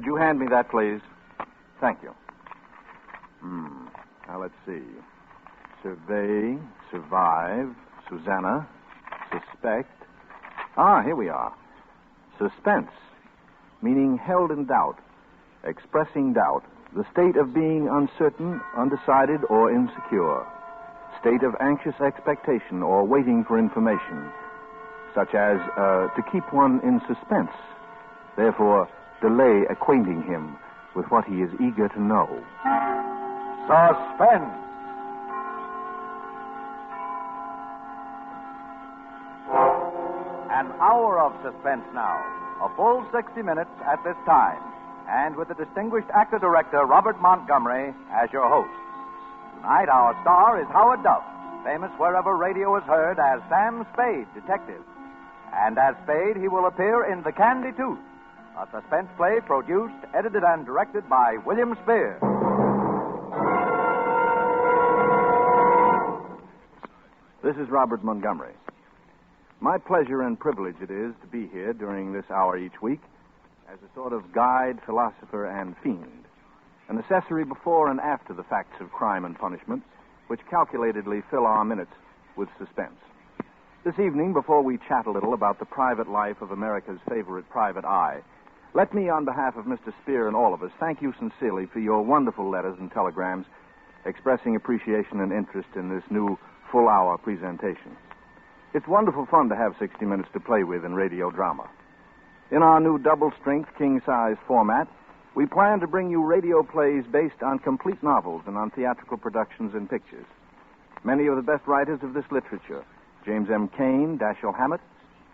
Would you hand me that, please? Thank you. Now, let's see. Survey, survive, Susanna, suspect. Here we are. Suspense, meaning held in doubt, expressing doubt, the state of being uncertain, undecided, or insecure, state of anxious expectation or waiting for information, such as to keep one in suspense, therefore delay acquainting him with what he is eager to know. Suspense. An hour of suspense now. A full 60 minutes at this time. And with the distinguished actor-director Robert Montgomery as your host. Tonight, our star is Howard Duff, famous wherever radio is heard as Sam Spade, detective. And as Spade, he will appear in The Kandy Tooth, a suspense play produced, edited, and directed by William Spear. This is Robert Montgomery. My pleasure and privilege it is to be here during this hour each week as a sort of guide, philosopher, and fiend, an accessory before and after the facts of crime and punishment, which calculatedly fill our minutes with suspense. This evening, before we chat a little about the private life of America's favorite private eye, let me, on behalf of Mr. Spear and all of us, thank you sincerely for your wonderful letters and telegrams expressing appreciation and interest in this new full-hour presentation. It's wonderful fun to have 60 minutes to play with in radio drama. In our new double-strength, king-size format, we plan to bring you radio plays based on complete novels and on theatrical productions and pictures. Many of the best writers of this literature, James M. Cain, Dashiell Hammett,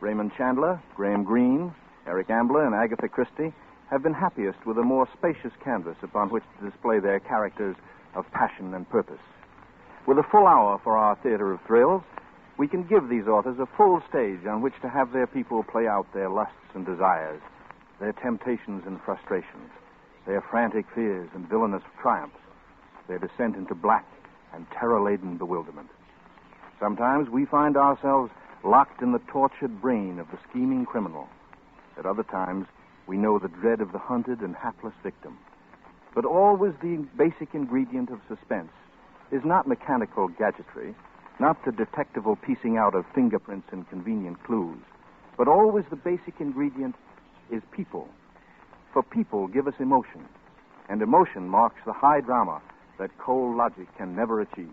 Raymond Chandler, Graham Greene, Eric Ambler, and Agatha Christie, have been happiest with a more spacious canvas upon which to display their characters of passion and purpose. With a full hour for our theater of thrills, we can give these authors a full stage on which to have their people play out their lusts and desires, their temptations and frustrations, their frantic fears and villainous triumphs, their descent into black and terror-laden bewilderment. Sometimes we find ourselves locked in the tortured brain of the scheming criminal. At other times, we know the dread of the hunted and hapless victim. But always the basic ingredient of suspense is not mechanical gadgetry, not the detectival piecing out of fingerprints and convenient clues, but always the basic ingredient is people. For people give us emotion, and emotion marks the high drama that cold logic can never achieve.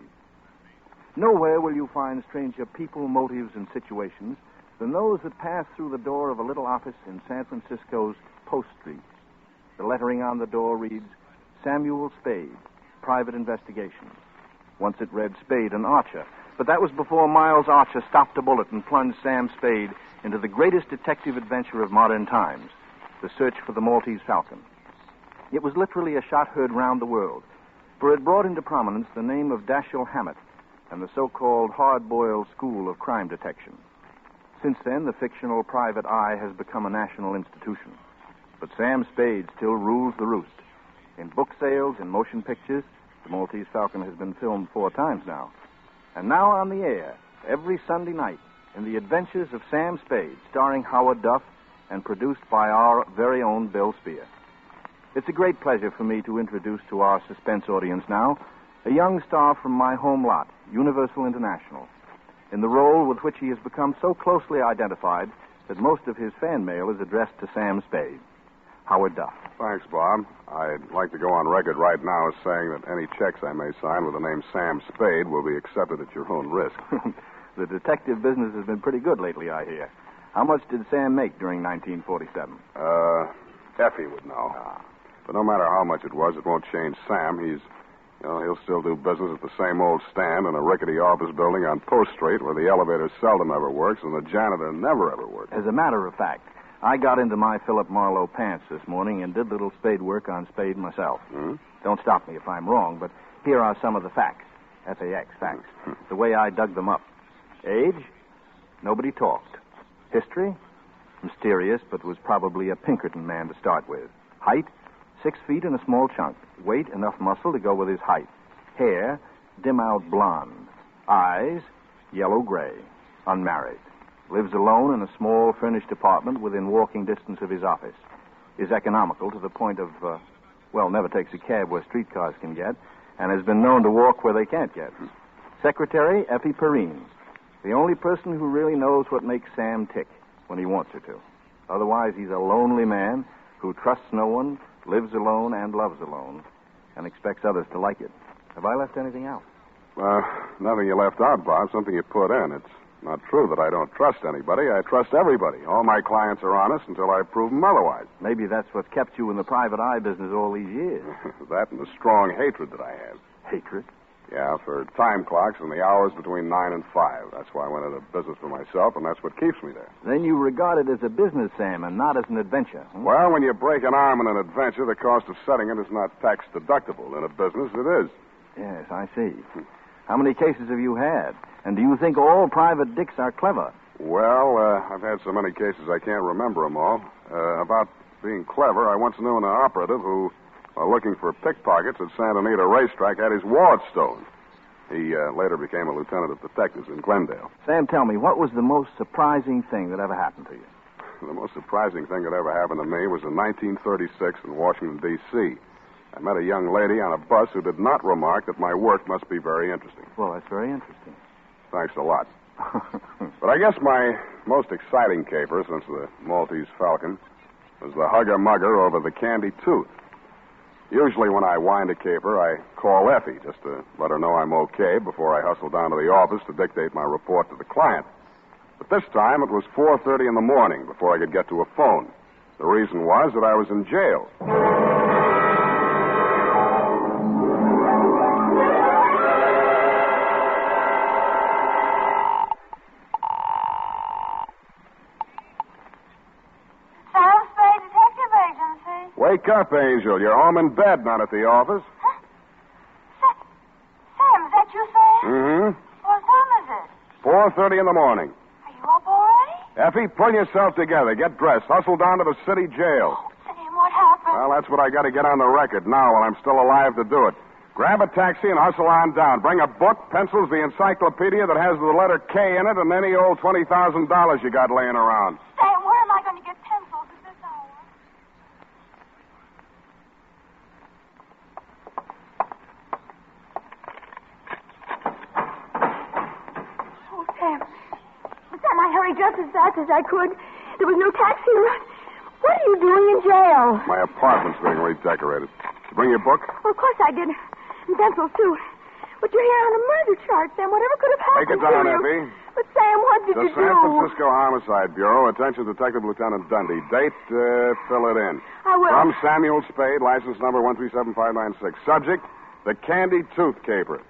Nowhere will you find stranger people, motives, and situations than those that pass through the door of a little office in San Francisco's Post Street. The lettering on the door reads, Samuel Spade, Private Investigation. Once it read Spade and Archer, but that was before Miles Archer stopped a bullet and plunged Sam Spade into the greatest detective adventure of modern times, the search for the Maltese Falcon. It was literally a shot heard round the world, for it brought into prominence the name of Dashiell Hammett and the so-called hard-boiled school of crime detection. Since then, the fictional private eye has become a national institution. But Sam Spade still rules the roost. In book sales, in motion pictures, the Maltese Falcon has been filmed 4 times now. And now on the air, every Sunday night, in The Adventures of Sam Spade, starring Howard Duff and produced by our very own Bill Spear. It's a great pleasure for me to introduce to our suspense audience now a young star from my home lot, Universal International, in the role with which he has become so closely identified that most of his fan mail is addressed to Sam Spade. Howard Duff. Thanks, Bob. I'd like to go on record right now as saying that any checks I may sign with the name Sam Spade will be accepted at your own risk. The detective business has been pretty good lately, I hear. How much did Sam make during 1947? Effie would know. But no matter how much it was, it won't change Sam. He'll still do business at the same old stand in a rickety office building on Post Street where the elevator seldom ever works and the janitor never ever works. As a matter of fact, I got into my Philip Marlowe pants this morning and did little Spade work on Spade myself. Don't stop me if I'm wrong, but here are some of the facts. F-A-X, facts. The way I dug them up. Age? Nobody talked. History? Mysterious, but was probably a Pinkerton man to start with. Height? 6 feet and a small chunk. Weight? Enough muscle to go with his height. Hair? Dim-out blonde. Eyes? Yellow-gray. Unmarried. Lives alone in a small furnished apartment within walking distance of his office. is economical to the point of, never takes a cab where streetcars can get, and has been known to walk where they can't get. Secretary Effie Perrine, the only person who really knows what makes Sam tick when he wants her to. Otherwise, he's a lonely man who trusts no one, lives alone and loves alone, and expects others to like it. Have I left anything out? Nothing you left out, Bob. Something you put in. It's not true that I don't trust anybody. I trust everybody. All my clients are honest until I prove them otherwise. Maybe that's what kept you in the private eye business all these years. That and the strong hatred that I have. Hatred? Yeah, for time clocks and the hours between 9 and 5. That's why I went into business for myself, and that's what keeps me there. Then you regard it as a business, Sam, and not as an adventure. Well, when you break an arm in an adventure, the cost of setting it is not tax deductible. In a business, it is. Yes, I see. How many cases have you had? And do you think all private dicks are clever? Well, I've had so many cases I can't remember them all. About being clever, I once knew an operative who, while looking for pickpockets at Santa Anita Racetrack, had his wallet stolen. He later became a lieutenant of detectives in Glendale. Sam, tell me, what was the most surprising thing that ever happened to you? The most surprising thing that ever happened to me was in 1936 in Washington, D.C. I met a young lady on a bus who did not remark that my work must be very interesting. Well, that's very interesting. Thanks a lot. But I guess my most exciting caper since the Maltese Falcon was the hugger-mugger over the Kandy tooth. Usually when I wind a caper, I call Effie just to let her know I'm okay before I hustle down to the office to dictate my report to the client. But this time it was 4:30 in the morning before I could get to a phone. The reason was that I was in jail. Wake up, Angel. You're home in bed, not at the office. Huh? Sam, is that you, Sam? Mm-hmm. What time is it? 4:30 in the morning. Are you up already? Effie, pull yourself together. Get dressed. Hustle down to the city jail. Oh, Sam, what happened? Well, that's what I got to get on the record now while I'm still alive to do it. Grab a taxi and hustle on down. Bring a book, pencils, the encyclopedia that has the letter K in it, and any old $20,000 you got laying around. Sam, where am I going to get pencils at this hour? Oh, Sam. Sam, I hurried just as fast as I could. There was no taxi around. What are you doing in jail? My apartment's being redecorated. You bring your book? Well, of course I did. And pencils, too. But you're here on a murder charge, Sam. Whatever could have happened Take it down, to you? Effie. But, Sam, what did The you do? San Francisco Homicide Bureau. Attention, Detective Lieutenant Dundee. Date, fill it in. I will. From Samuel Spade, license number 1375596. Subject, the Kandy tooth caper.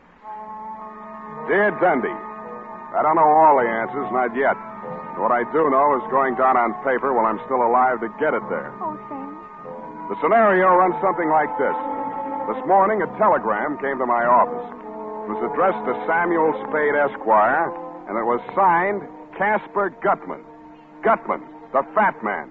Dear Dundee, I don't know all the answers, not yet. What I do know is going down on paper while I'm still alive to get it there. Oh, Sam. The scenario runs something like this. This morning, a telegram came to my office. It was addressed to Samuel Spade, Esquire, and it was signed Casper Gutman. Gutman, the fat man.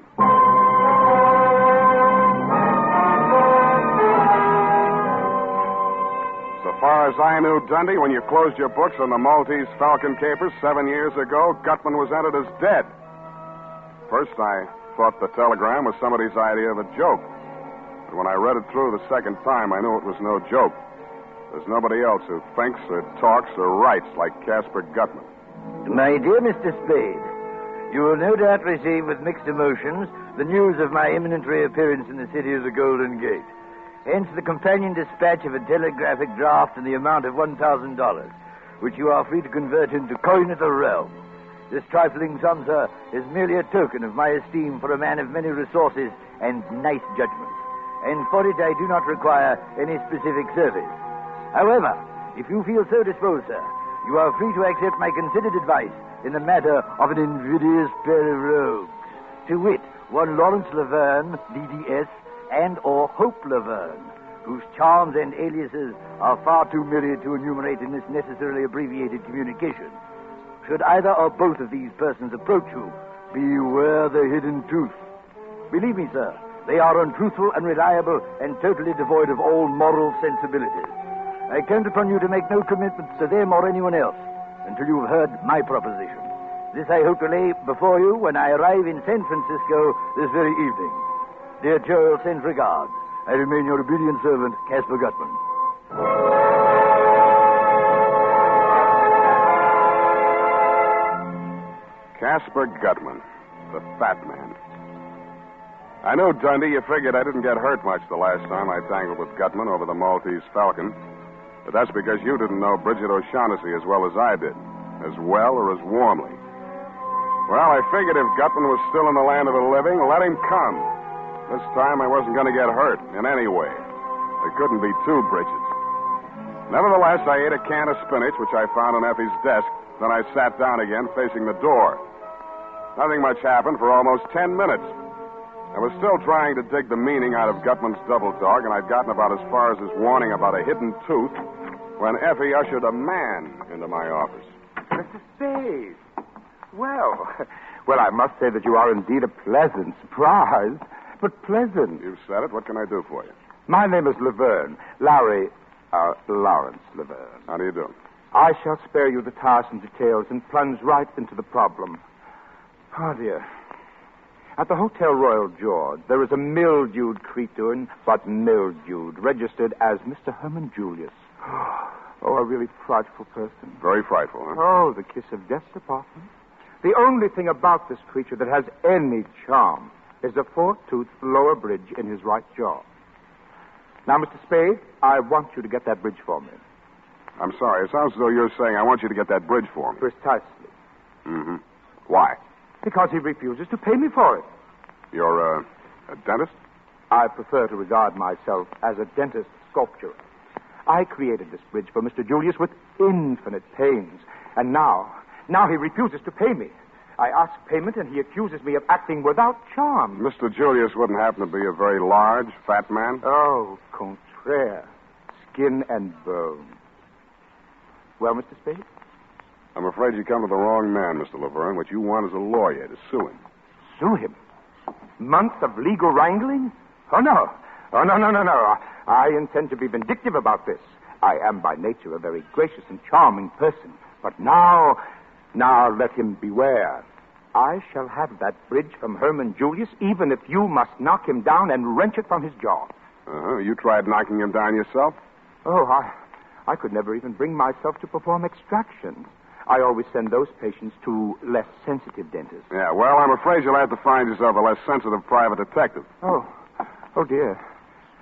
So far as I knew, Dundee, when you closed your books on the Maltese Falcon capers 7 years ago, Gutman was entered as dead. First, I thought the telegram was somebody's idea of a joke. But when I read it through the second time, I knew it was no joke. There's nobody else who thinks or talks or writes like Casper Gutman. My dear Mr. Spade, you will no doubt receive with mixed emotions the news of my imminent reappearance in the city of the Golden Gate. Hence the companion dispatch of a telegraphic draft in the amount of $1,000, which you are free to convert into coin of the realm. This trifling sum, sir, is merely a token of my esteem for a man of many resources and nice judgment. And for it I do not require any specific service. However, if you feel so disposed, sir, you are free to accept my considered advice in the matter of an invidious pair of rogues. To wit, one Lawrence Laverne, DDS, and or Hope Laverne, whose charms and aliases are far too myriad to enumerate in this necessarily abbreviated communication. Should either or both of these persons approach you, beware the hidden tooth. Believe me, sir, they are untruthful, unreliable, and totally devoid of all moral sensibilities. I count upon you to make no commitments to them or anyone else until you have heard my proposition. This I hope to lay before you when I arrive in San Francisco this very evening. Dear Joel, sends regards. I remain your obedient servant, Caspar Gutman. Caspar Gutman, the fat man. I know, Dundee, you figured I didn't get hurt much the last time I tangled with Gutman over the Maltese Falcon. But that's because you didn't know Bridget O'Shaughnessy as well as I did. As well or as warmly. Well, I figured if Gutman was still in the land of the living, let him come. This time I wasn't going to get hurt in any way. There couldn't be two Bridgets. Nevertheless, I ate a can of spinach, which I found on Effie's desk. Then I sat down again, facing the door. Nothing much happened for almost 10 minutes. I was still trying to dig the meaning out of Gutman's double talk, and I'd gotten about as far as his warning about a hidden tooth when Effie ushered a man into my office. Mr. Spade. Well, I must say that you are indeed a pleasant surprise. But pleasant. You've said it. What can I do for you? My name is Laverne. Lawrence Laverne. How do you do? I shall spare you the tiresome details and plunge right into the problem. Oh, dear. At the Hotel Royal George, there is a mildewed creature, but mildewed, registered as Mr. Herman Julius. Oh, a really frightful person. Very frightful, huh? Oh, the kiss of death's department. The only thing about this creature that has any charm is a four-toothed lower bridge in his right jaw. Now, Mr. Spade, I want you to get that bridge for me. I'm sorry. It sounds as though you're saying I want you to get that bridge for me. Precisely. Mm-hmm. Why? Because he refuses to pay me for it. You're, a dentist? I prefer to regard myself as a dentist sculptor. I created this bridge for Mr. Julius with infinite pains. And now he refuses to pay me. I ask payment, and he accuses me of acting without charm. Mr. Julius wouldn't happen to be a very large, fat man? Oh, contraire. Skin and bone. Well, Mr. Spade? I'm afraid you come to the wrong man, Mr. Laverne. What you want is a lawyer to sue him. Sue him? Months of legal wrangling? Oh, no. No. I intend to be vindictive about this. I am by nature a very gracious and charming person. But now let him beware. I shall have that bridge from Herman Julius, even if you must knock him down and wrench it from his jaw. Uh-huh. You tried knocking him down yourself? Oh, I could never even bring myself to perform extractions. I always send those patients to less sensitive dentists. Yeah, well, I'm afraid you'll have to find yourself a less sensitive private detective. Oh, dear.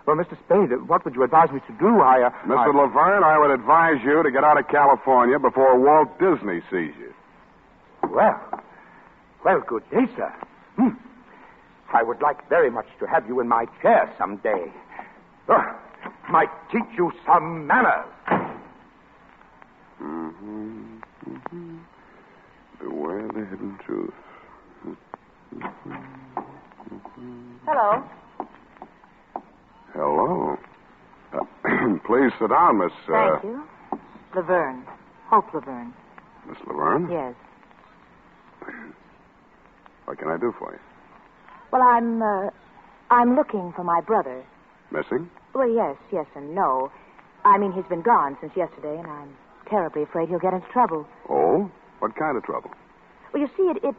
Well, Mr. Spade, what would you advise me to do? Mr. Laverne, I would advise you to get out of California before Walt Disney sees you. Well, good day, sir. I would like very much to have you in my chair someday. Might teach you some manners. Beware the hidden truth. Hello. Hello. Please sit down, Miss... Thank you. Laverne. Hope Laverne. Miss Laverne? Yes. What can I do for you? Well, I'm looking for my brother. Missing? Well, yes and no. I mean, he's been gone since yesterday, and I'm terribly afraid he'll get into trouble. Oh? What kind of trouble? Well, you see, it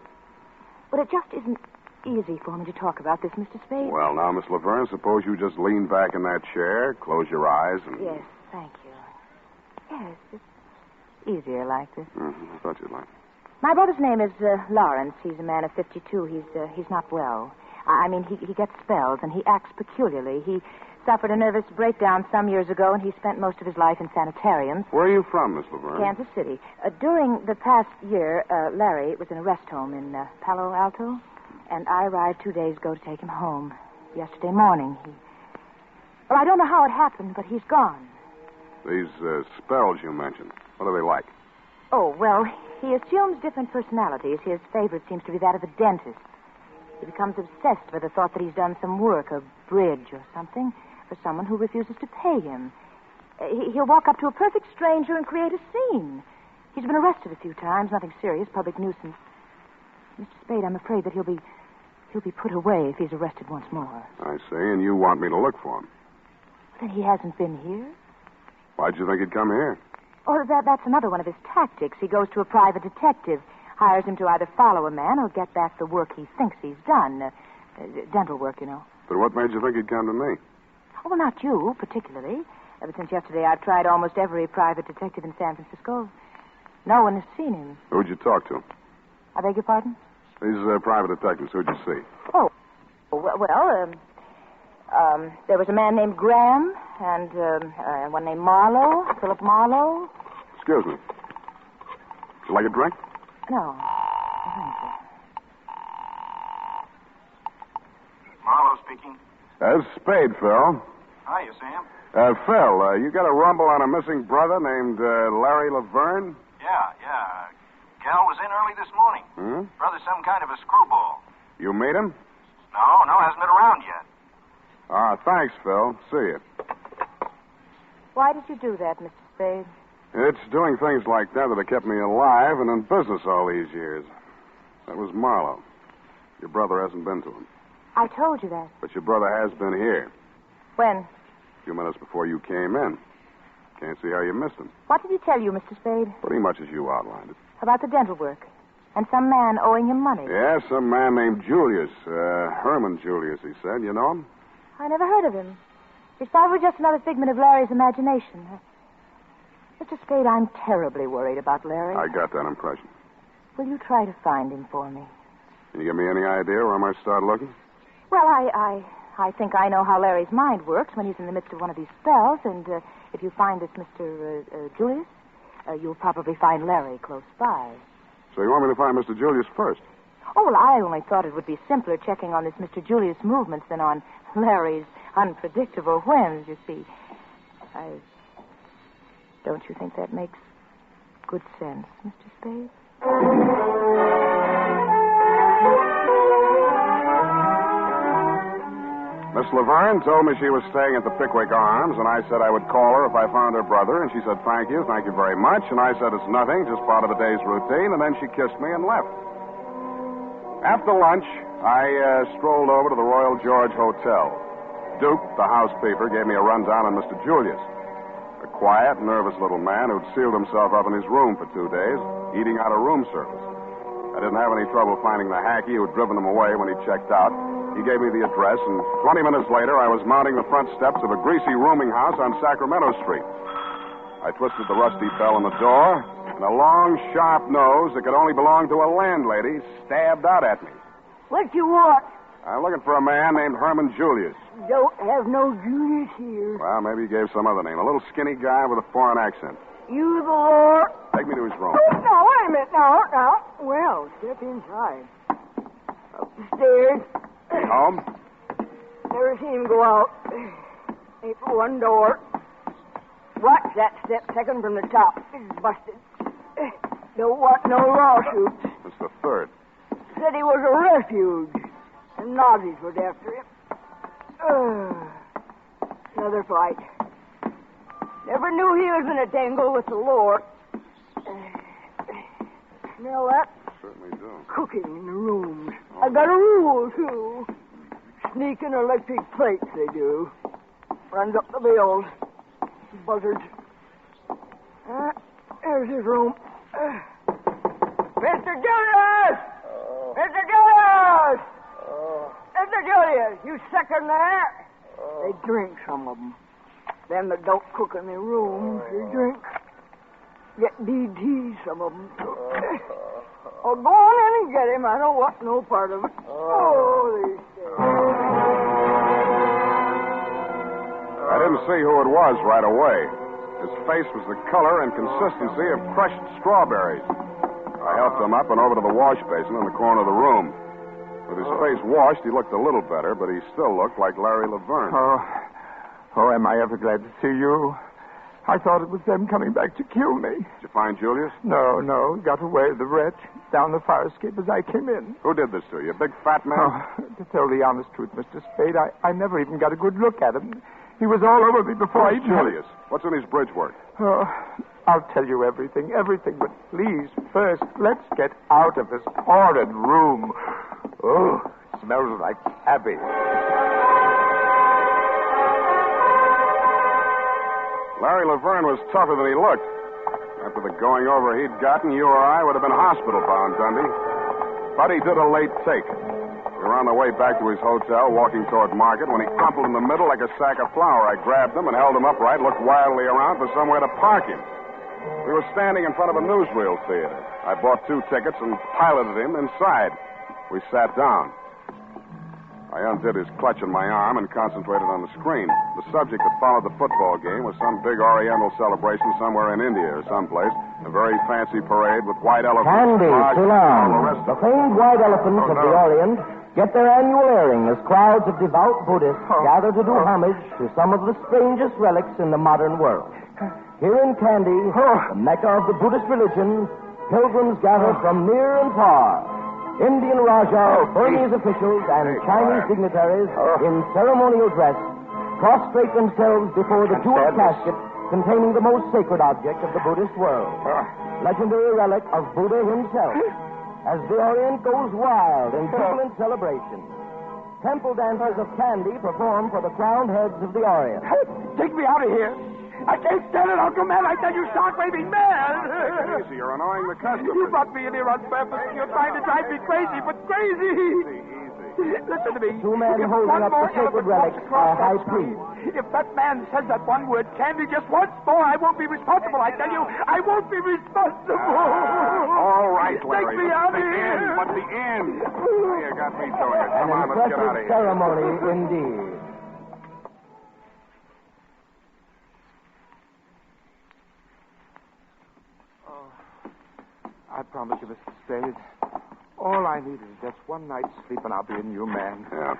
just isn't easy for me to talk about this, Mr. Spade. Well, now, Miss Laverne, suppose you just lean back in that chair, close your eyes, and... Yes, thank you. Yes, it's easier like this. I thought you'd like. My brother's name is Lawrence. He's a man of 52. He's not well. I mean, he gets spells, and he acts peculiarly. He suffered a nervous breakdown some years ago, and he spent most of his life in sanitariums. Where are you from, Miss Laverne? Kansas City. During the past year, Larry was in a rest home in Palo Alto, and I arrived 2 days ago to take him home. Yesterday morning, Well, I don't know how it happened, but he's gone. These spells you mentioned, what are they like? Oh, well, he assumes different personalities. His favorite seems to be that of a dentist. He becomes obsessed with the thought that he's done some work, a bridge or something, for someone who refuses to pay him. He'll walk up to a perfect stranger and create a scene. He's been arrested a few times, nothing serious, public nuisance. Mr. Spade, I'm afraid that he'll be put away if he's arrested once more. I see, and you want me to look for him. Then he hasn't been here? Why'd you think he'd come here? Oh, that's another one of his tactics. He goes to a private detective, hires him to either follow a man or get back the work he thinks he's done. Dental work, you know. But what made you think he'd come to me? Oh, well, not you, particularly. Ever since yesterday, I've tried almost every private detective in San Francisco. No one has seen him. Who'd you talk to? I beg your pardon? These private detectives, who'd you see? Oh, well, there was a man named Graham and one named Marlowe, Philip Marlowe. Excuse me. Would you like a drink? No. Thank you. Marlowe speaking. Spade, Phil. Hiya, Sam. Phil, you got a rumble on a missing brother named Larry Laverne? Yeah. Gal was in early this morning. Hmm? Brother's some kind of a screwball. You meet him? No, hasn't been around yet. Thanks, Phil. See you. Why did you do that, Mr. Spade? It's doing things like that that have kept me alive and in business all these years. That was Marlowe. Your brother hasn't been to him. I told you that. But your brother has been here. When? A few minutes before you came in. Can't see how you missed him. What did he tell you, Mr. Spade? Pretty much as you outlined it. About the dental work. And some man owing him money. Yeah, some man named Julius. Herman Julius, he said. You know him? I never heard of him. He's probably just another figment of Larry's imagination. Mr. Spade, I'm terribly worried about Larry. I got that impression. Will you try to find him for me? Can you give me any idea where I might start looking? Well, I think I know how Larry's mind works when he's in the midst of one of these spells, and if you find this Mr. Julius, you'll probably find Larry close by. So you want me to find Mr. Julius first? Oh, well, I only thought it would be simpler checking on this Mr. Julius' movements than on Larry's unpredictable whims, you see. Don't you think that makes good sense, Mr. Spade? Miss Laverne told me she was staying at the Pickwick Arms, and I said I would call her if I found her brother, and she said, thank you very much, and I said, it's nothing, just part of the day's routine, and then she kissed me and left. After lunch, I strolled over to the Royal George Hotel. Duke, the housekeeper, gave me a rundown on Mr. Julius, a quiet, nervous little man who'd sealed himself up in his room for 2 days, eating out of room service. I didn't have any trouble finding the hacky who'd driven him away when he checked out. He gave me the address, and 20 minutes later, I was mounting the front steps of a greasy rooming house on Sacramento Street. I twisted the rusty bell on the door, and a long, sharp nose that could only belong to a landlady stabbed out at me. What you want? I'm looking for a man named Herman Julius. Don't have no Julius here. Well, maybe he gave some other name. A little skinny guy with a foreign accent. You the Lord? Take me to his room. Oh, no, wait a minute. Now. Well, step inside. Up the stairs. He home? Never seen him go out. Ain't but one door. Watch that step second from the top. It's busted. Don't want no lawsuits. It's the third. Said he was a refuge. And Nazis was after him. Another fight. Never knew he was in a tangle with the Lord. Smell that? Certainly do. Cooking in the rooms. I got a rule, too. Sneaking electric plates, they do. Runs up the bills. Buzzards. There's his room. Mr. Julius! Mr. Julius! Mr. Julius, you second there? They drink, some of them. Them that don't cook in their rooms, they drink. Get DT, some of them. Oh, go on in and get him. I don't want no part of it. They say. I didn't see who it was right away. His face was the color and consistency of crushed strawberries. I helped him up and over to the wash basin in the corner of the room. With his face washed, he looked a little better, but he still looked like Larry Laverne. Oh, am I ever glad to see you? I thought it was them coming back to kill me. Did you find Julius? No. He got away, the wretch, down the fire escape as I came in. Who did this to you? A big fat man? Oh, to tell the honest truth, Mr. Spade, I never even got a good look at him. He was all over me before I... Julius? What's in his bridge work? Oh, I'll tell you everything, but please, first, let's get out of this horrid room. Oh, it smells like cabbage. Larry Laverne was tougher than he looked. After the going over he'd gotten, you or I would have been hospital-bound, Dundee. But he did a late take. It We were on the way back to his hotel, walking toward Market, when he crumpled in the middle like a sack of flour. I grabbed him and held him upright, looked wildly around for somewhere to park him. We were standing in front of a newsreel theater. I bought 2 tickets and piloted him inside. We sat down. I undid his clutch on my arm and concentrated on the screen. The subject that followed the football game was some big Oriental celebration somewhere in India or someplace. A very fancy parade with white elephants. Kandy, Ceylon. The famed white elephants of the Orient get their annual airing as crowds of devout Buddhists gather to do homage to some of the strangest relics in the modern world. Here in Kandy, the Mecca of the Buddhist religion, pilgrims gather from near and far. Indian Raja, Burmese officials, and Chinese dignitaries in ceremonial dress prostrate themselves before the jeweled casket containing the most sacred object of the Buddhist world, legendary relic of Buddha himself. As the Orient goes wild in jubilant celebration, temple dancers of Kandy perform for the crowned heads of the Orient. Take me out of here. I can't stand it, Uncle Man. I tell you, shark-waving man. Easy, you're annoying the customers. You brought me in here on purpose. You're trying to drive me crazy, but crazy. Easy. Listen to me. 2 men holding up the sacred relics are high priest. If that man says that one word, Kandy, just once more, I won't be responsible. I tell you, I won't be responsible. All right, Larry. Take me out of here. But the end. You got me doing it. Come on, let's get out of here. Ceremony indeed. I promise you, Mr. Spade. All I need is just one night's sleep, and I'll be a new man. Yeah.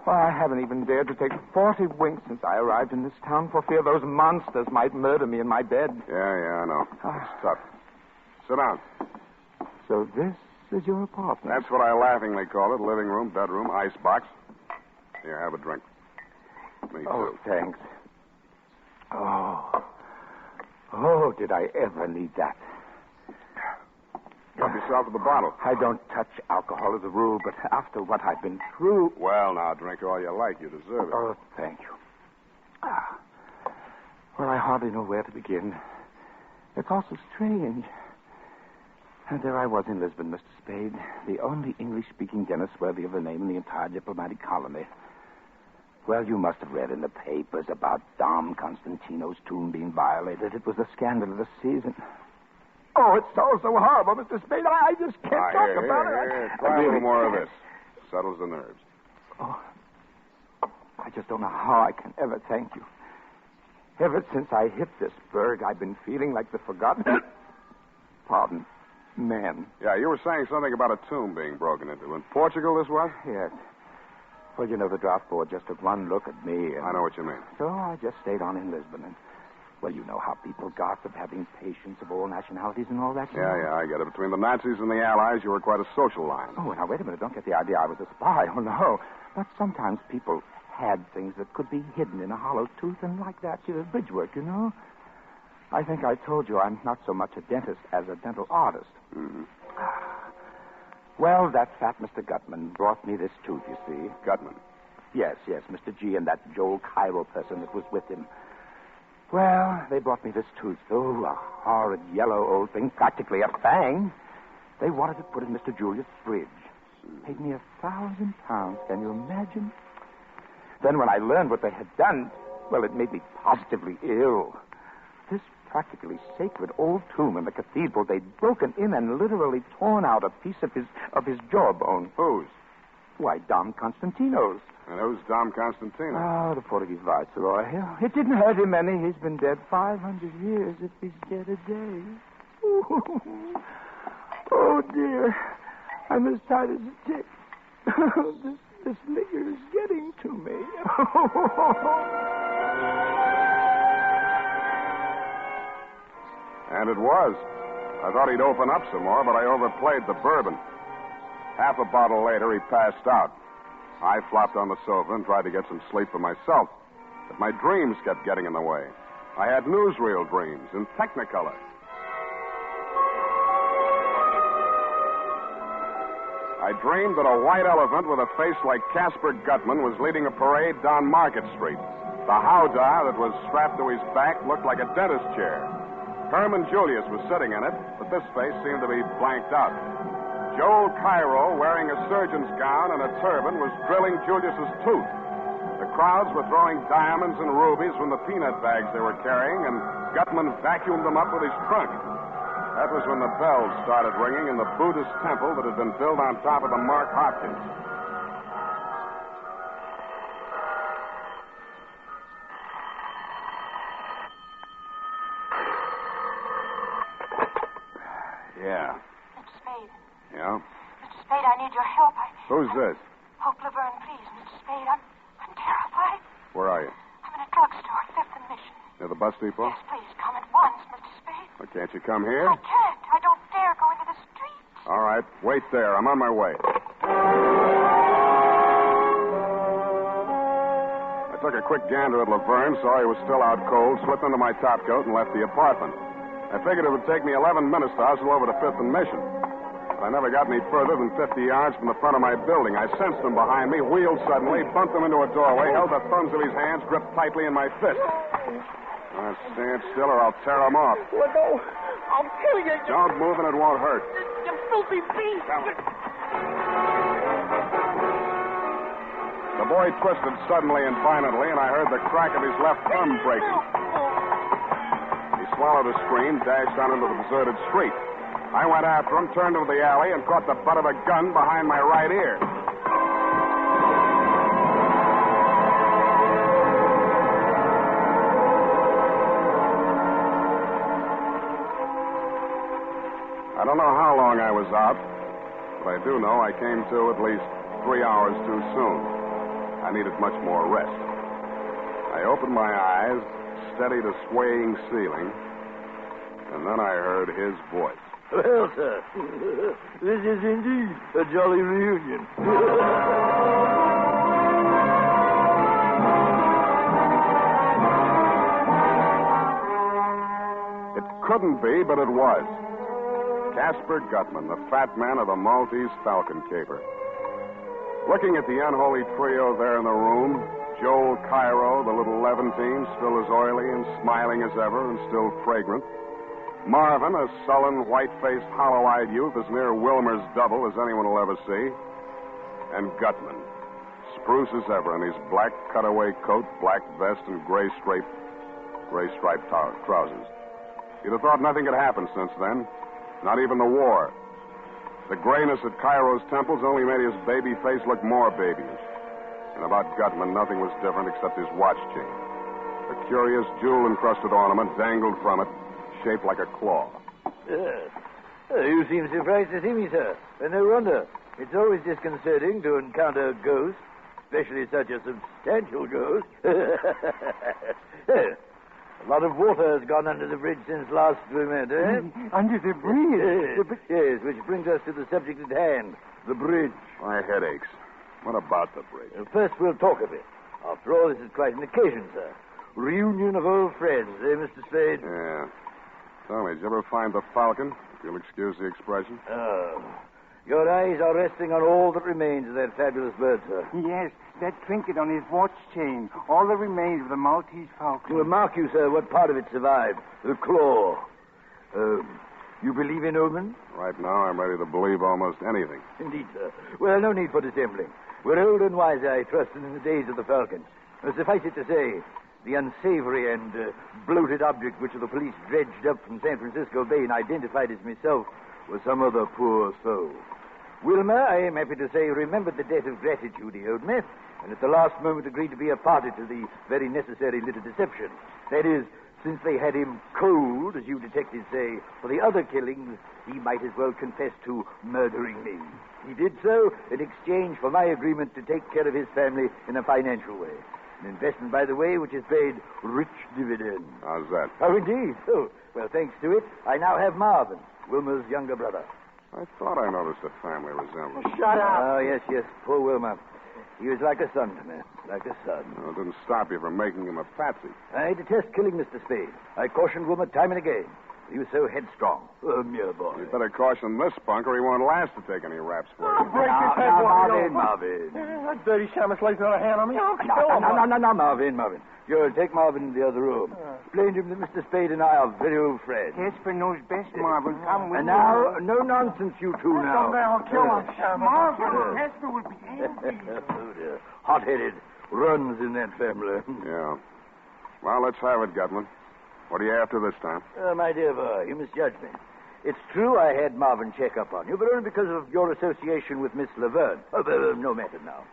Why, I haven't even dared to take 40 winks since I arrived in this town for fear those monsters might murder me in my bed. Yeah, I know. It's tough. Sit down. So this is your apartment? That's what I laughingly call it. Living room, bedroom, icebox. Here, have a drink. Me too. Oh, thanks. Oh, did I ever need that? Help yourself to the bottle. I don't touch alcohol as a rule, but after what I've been through... Well, now, drink all you like. You deserve it. Oh, thank you. Well, I hardly know where to begin. It's all so strange. And there I was in Lisbon, Mr. Spade, the only English-speaking dentist worthy of the name in the entire diplomatic colony. Well, you must have read in the papers about Dom Constantino's tomb being violated. It was the scandal of the season. Oh, it's so horrible, Mr. Spade. I just can't talk about it. Here. Try a little more of this. Settles the nerves. Oh, I just don't know how I can ever thank you. Ever since I hit this berg, I've been feeling like the forgotten... Pardon. Man. Yeah, you were saying something about a tomb being broken into. In Portugal, this was? Yes. Well, you know, the draft board just took one look at me and... I know what you mean. So I just stayed on in Lisbon and... Well, you know how people gossip, having patients of all nationalities and all that. Yeah, I get it. Between the Nazis and the Allies, you were quite a social line. Oh, now, wait a minute. Don't get the idea I was a spy. Oh, no. But sometimes people had things that could be hidden in a hollow tooth, and like that, bridge work, you know. I think I told you I'm not so much a dentist as a dental artist. Mm-hmm. Well, that fat Mr. Gutman brought me this tooth, you see. Gutman? Yes, Mr. G and that Joel Cairo person that was with him. Well, they brought me this tooth. Oh, a horrid yellow old thing, practically a fang. They wanted to put in Mr. Julius' fridge. Paid me £1,000. Can you imagine? Then when I learned what they had done, well, it made me positively ill. This practically sacred old tomb in the cathedral, they'd broken in and literally torn out a piece of his jawbone. Whose? Why, Dom Constantino's. And who's Dom Constantino? Oh, the Portuguese viceroy. It didn't hurt him any. He's been dead 500 years if he's dead a day. Oh, dear. I'm as tight as a tick. This liquor is getting to me. And it was. I thought he'd open up some more, but I overplayed the bourbon. Half a bottle later, he passed out. I flopped on the sofa and tried to get some sleep for myself. But my dreams kept getting in the way. I had newsreel dreams in Technicolor. I dreamed that a white elephant with a face like Casper Gutman was leading a parade down Market Street. The howdah that was strapped to his back looked like a dentist chair. Herman Julius was sitting in it, but this face seemed to be blanked out. Joel Cairo, wearing a surgeon's gown and a turban, was drilling Julius's tooth. The crowds were throwing diamonds and rubies from the peanut bags they were carrying, and Gutman vacuumed them up with his trunk. That was when the bells started ringing in the Buddhist temple that had been built on top of the Mark Hopkins. Yeah. Mr. Spade. Yeah? Mr. Spade, I need your help. Who's this? Hope Laverne, please, Mr. Spade. I'm terrified. Where are you? I'm in a drugstore, 5th and Mission. Near the bus depot? Yes, please, come at once, Mr. Spade. Well, can't you come here? I can't. I don't dare go into the street. All right. Wait there. I'm on my way. I took a quick gander at Laverne, saw he was still out cold, slipped into my topcoat, and left the apartment. I figured it would take me 11 minutes to hustle over to 5th and Mission. But I never got any further than 50 yards from the front of my building. I sensed him behind me, wheeled suddenly, bumped him into a doorway, held the thumbs of his hands gripped tightly in my fist. Stand still or I'll tear him off. Well, no. I'll kill you. Don't move and it won't hurt. You filthy beast. The boy twisted suddenly and violently, and I heard the crack of his left thumb breaking. He swallowed a scream, dashed out into the deserted street. I went after him, turned into the alley, and caught the butt of a gun behind my right ear. I don't know how long I was out, but I do know I came to at least 3 hours too soon. I needed much more rest. I opened my eyes, steadied a swaying ceiling, and then I heard his voice. Well, sir, this is indeed a jolly reunion. It couldn't be, but it was. Casper Gutman, the fat man of the Maltese Falcon caper. Looking at the unholy trio there in the room, Joel Cairo, the little Levantine, still as oily and smiling as ever and still fragrant. Marvin, a sullen, white-faced, hollow-eyed youth as near Wilmer's double as anyone will ever see. And Gutman, spruce as ever in his black cutaway coat, black vest, and gray-striped trousers. You'd have thought nothing had happened since then, not even the war. The grayness at Cairo's temples only made his baby face look more babyish. And about Gutman, nothing was different except his watch chain. A curious jewel-encrusted ornament dangled from it, shaped like a claw. You seem surprised to see me, sir. And no wonder. It's always disconcerting to encounter ghosts, especially such a substantial ghost. A lot of water has gone under the bridge since last we met, eh? Under the bridge? Yes, which brings us to the subject at hand, the bridge. My head aches. What about the bridge? First, we'll talk of it. After all, this is quite an occasion, sir. Reunion of old friends, eh, Mr. Spade? Yeah. Tell me, did you ever find the Falcon? If you'll excuse the expression. Oh. Your eyes are resting on all that remains of that fabulous bird, sir. Yes, that trinket on his watch chain. All that remains of the Maltese Falcon. Well, mark you, sir, what part of it survived. The claw. You believe in omens? Right now, I'm ready to believe almost anything. Indeed, sir. Well, no need for dissembling. We're old and wise, I trust, in the days of the Falcon. Suffice it to say, the unsavory and bloated object which the police dredged up from San Francisco Bay and identified as myself was some other poor soul. Wilmer, I am happy to say, remembered the debt of gratitude he owed me, and at the last moment agreed to be a party to the very necessary little deception. That is, since they had him cold, as you detectives say, for the other killings, he might as well confess to murdering me. He did so in exchange for my agreement to take care of his family in a financial way. An investment, by the way, which has paid rich dividends. How's that? Oh, indeed. Oh, well, thanks to it, I now have Marvin, Wilmer's younger brother. I thought I noticed a family resemblance. Shut up. Oh, yes, poor Wilmer. He was like a son to me, like a son. No, it didn't stop you from making him a patsy. I detest killing, Mr. Spade. I cautioned Wilmer time and again. He was so headstrong. A mere boy. You better caution this spunk or he won't last to take any raps for you. Break his head, Marvin. That dirty shamus lays another hand on me. I'll kill him. No, Marvin. You take Marvin to the other room. Explain to him that Mr. Spade and I are very old friends. Casper knows best, Marvin. Come with And me. now, no nonsense, you two now. Someday I'll kill him. Marvin, Casper will be angry. Oh, dear. Hot-headed. Runs in that family. Yeah. Well, let's have it, Gutman. What are you after this time? My dear boy, you misjudged me. It's true I had Marvin check up on you, but only because of your association with Miss Laverne. No matter now.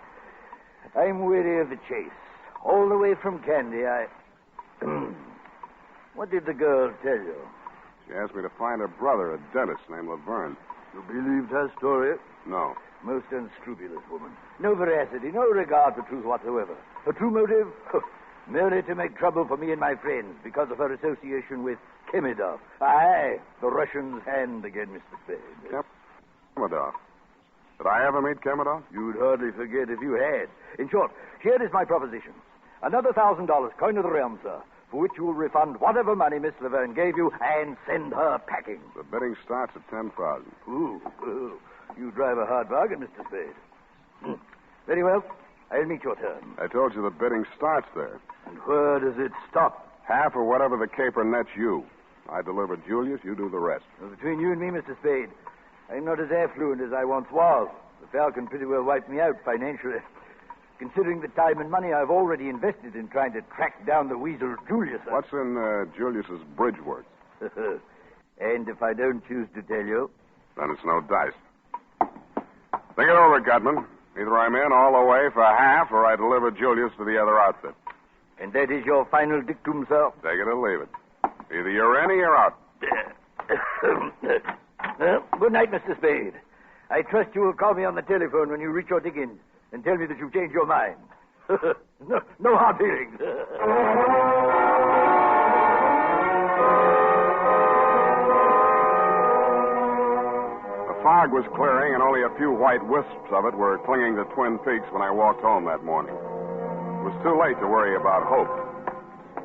I'm weary of the chase. All the way from Kandy, What did the girl tell you? She asked me to find her brother, a dentist named Laverne. You believed her story? No. Most unscrupulous woman. No veracity, no regard for truth whatsoever. Her true motive? Merely to make trouble for me and my friends because of her association with Kemidov. Aye, the Russian's hand again, Mr. Spade. Kemidov. Did I ever meet Kemidov? You'd hardly forget if you had. In short, here is my proposition. Another $1,000, coin of the realm, sir, for which you will refund whatever money Miss Laverne gave you and send her packing. The bidding starts at $10,000. Ooh. You drive a hard bargain, Mr. Spade. Very well. I'll meet your terms. I told you the bidding starts there. And where does it stop? Half or whatever the caper nets you. I deliver Julius, you do the rest. Well, between you and me, Mr. Spade, I'm not as affluent as I once was. The Falcon pretty well wiped me out financially. Considering the time and money I've already invested in trying to track down the weasel Julius. What's in Julius's bridge work? And if I don't choose to tell you? Then it's no dice. Think it over, Gutman. Either I'm in all the way for half, or I deliver Julius to the other outfit. And that is your final dictum, sir? Take it or leave it. Either you're in or you're out. Good night, Mr. Spade. I trust you will call me on the telephone when you reach your diggings and tell me that you've changed your mind. No hard feelings. The fog was clearing, and only a few white wisps of it were clinging to Twin Peaks when I walked home that morning. It was too late to worry about Hope.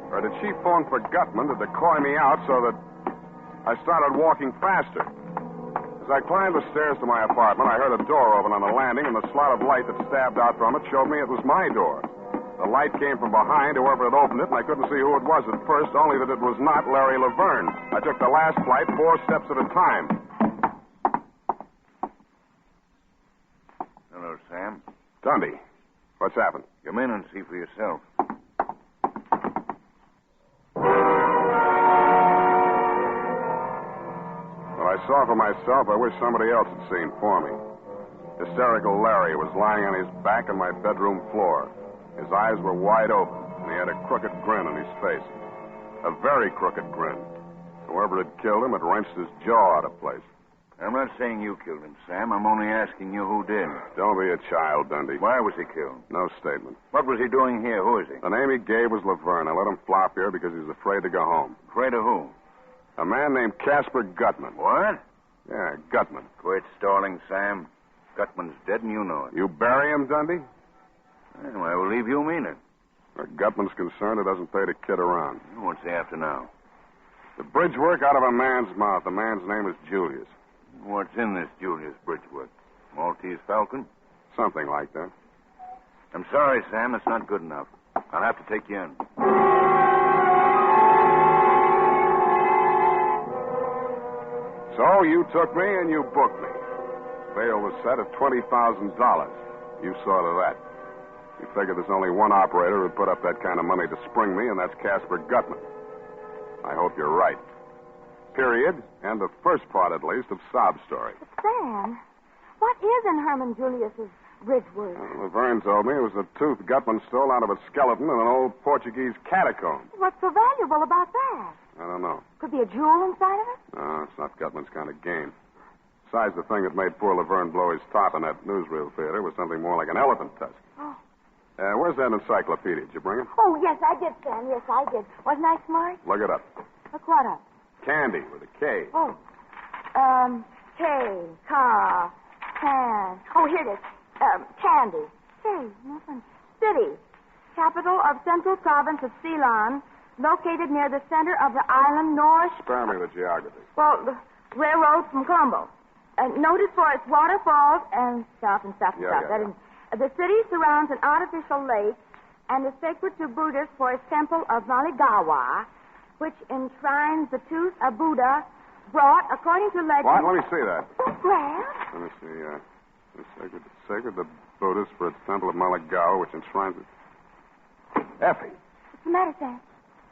Or did she phone for Gutman to decoy me out so that I started walking faster? As I climbed the stairs to my apartment, I heard a door open on the landing, and the slot of light that stabbed out from it showed me it was my door. The light came from behind, whoever had opened it, and I couldn't see who it was at first, only that it was not Larry Laverne. I took the last flight 4 steps at a time. Hello, Sam. Dundee, what's happened? Come in and see for yourself. What I saw for myself, I wish somebody else had seen for me. Hysterical Larry was lying on his back on my bedroom floor. His eyes were wide open, and he had a crooked grin on his face. A very crooked grin. Whoever had killed him had wrenched his jaw out of place. I'm not saying you killed him, Sam. I'm only asking you who did. Don't be a child, Dundee. Why was he killed? No statement. What was he doing here? Who is he? The name he gave was Laverne. I let him flop here because he was afraid to go home. Afraid of who? A man named Casper Gutman. What? Yeah, Gutman. Quit stalling, Sam. Gutman's dead and you know it. You bury him, Dundee? Well, I will leave you mean it. Where Gutman's concerned, it doesn't pay to kid around. What's he after now? The bridge work out of a man's mouth. The man's name is Julius. What's in this Julius bridge work? Maltese Falcon? Something like that. I'm sorry, Sam. It's not good enough. I'll have to take you in. So you took me and you booked me. Bail was set at $20,000. You saw to that. You figured there's only one operator who'd put up that kind of money to spring me, and that's Casper Gutman. I hope you're right. Period. And the first part, at least, of Sob Story. Sam, what is in Herman Julius's bridge work? Laverne told me it was a tooth Gutman stole out of a skeleton in an old Portuguese catacomb. What's so valuable about that? I don't know. Could be a jewel inside of it? No, it's not Gutman's kind of game. Besides, the thing that made poor Laverne blow his top in that newsreel theater was something more like an elephant tusk. Oh. Where's that encyclopedia? Did you bring it? Oh, yes, I did, Sam. Yes, I did. Wasn't I smart? Look it up. Look what up? Kandy with a K. Oh. K, car, can. Oh, here it is. Kandy. Hey, nothing. City. Capital of Central Province of Ceylon, located near the center of the island north. Spare me the geography. Well, the railroad from Colombo. Noted for its waterfalls and stuff. Yeah. The city surrounds an artificial lake and is sacred to Buddhists for its temple of Maligawa, which enshrines the tooth of Buddha brought, according to legend... What? Let me see that. Well? Let me see. It's sacred to Buddhists for its temple of Maligawa, which enshrines it. Effie. What's the matter, Sam?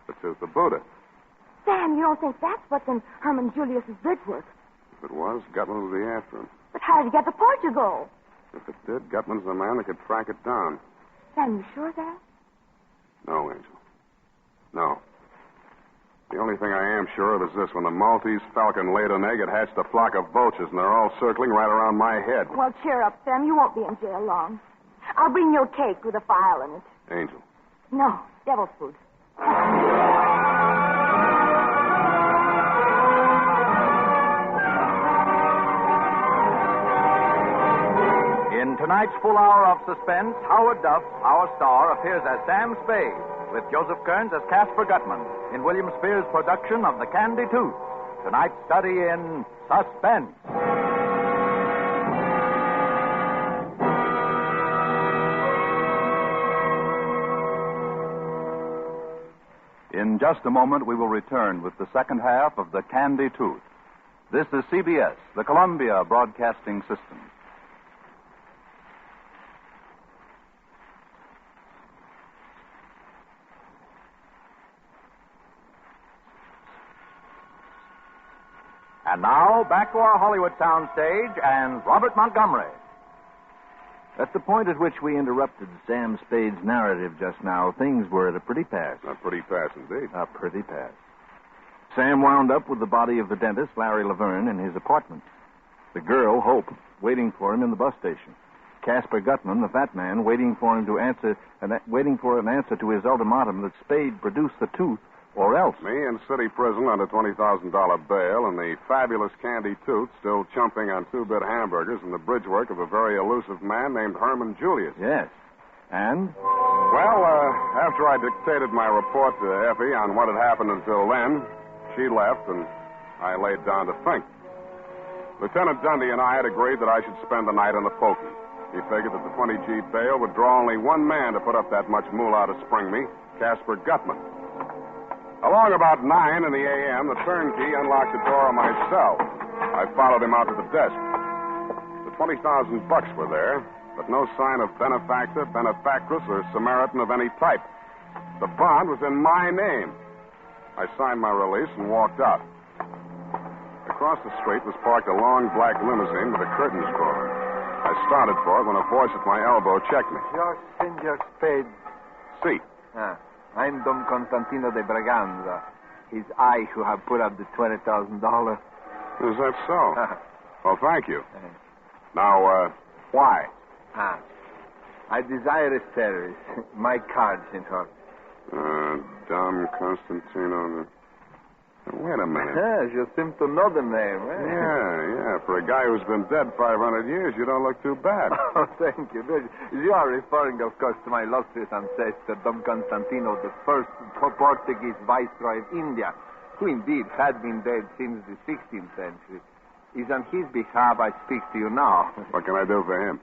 The tooth of Buddha. Sam, you don't think that's what's in Herman Julius's bridge work? If it was, Gutman would be after him. But how did he get to Portugal? If it did, Gutman's the man that could track it down. Sam, you sure of that? No, Angel. No. The only thing I am sure of is this. When the Maltese falcon laid an egg, it hatched a flock of vultures, and they're all circling right around my head. Well, cheer up, Sam. You won't be in jail long. I'll bring you a cake with a file in it. Angel. No, devil's food. In tonight's full hour of suspense, Howard Duff, our star, appears as Sam Spade, with Joseph Kearns as Casper Gutman, in William Spear's production of The Kandy Tooth. Tonight's study in Suspense. In just a moment, we will return with the second half of The Kandy Tooth. This is CBS, the Columbia Broadcasting System. And now, back to our Hollywood soundstage and Robert Montgomery. At the point at which we interrupted Sam Spade's narrative just now, things were at a pretty pass. A pretty pass, indeed. A pretty pass. Sam wound up with the body of the dentist, Larry Laverne, in his apartment. The girl, Hope, waiting for him in the bus station. Casper Gutman, the fat man, waiting for an answer to his ultimatum that Spade produce the tooth or else. Me in city prison under $20,000 bail, and the fabulous Kandy Tooth still chumping on two-bit hamburgers and the bridge work of a very elusive man named Herman Julius. Yes. And? Well, after I dictated my report to Effie on what had happened until then, she left, and I laid down to think. Lieutenant Dundee and I had agreed that I should spend the night in the pokey. He figured that the 20G bail would draw only one man to put up that much moolah to spring me, Casper Gutman. Along about 9 in the a.m., the turnkey unlocked the door of my cell. I followed him out to the desk. The $20,000 were there, but no sign of benefactor, benefactress, or Samaritan of any type. The bond was in my name. I signed my release and walked out. Across the street was parked a long black limousine with the curtains drawn. I started for it when a voice at my elbow checked me. Your Senor Spade. See. I'm Don Constantino de Braganza. It's I who have put up the $20,000. Is that so? Well, thank you. Now, why? I desire a service. My card, Senor. Don Constantino. Wait a minute. Yes, you seem to know the name, eh? Yeah. For a guy who's been dead 500 years, you don't look too bad. Oh, thank you. You are referring, of course, to my illustrious ancestor, Don Constantino, the first Portuguese viceroy of India, who indeed had been dead since the 16th century. It's on his behalf I speak to you now. What can I do for him?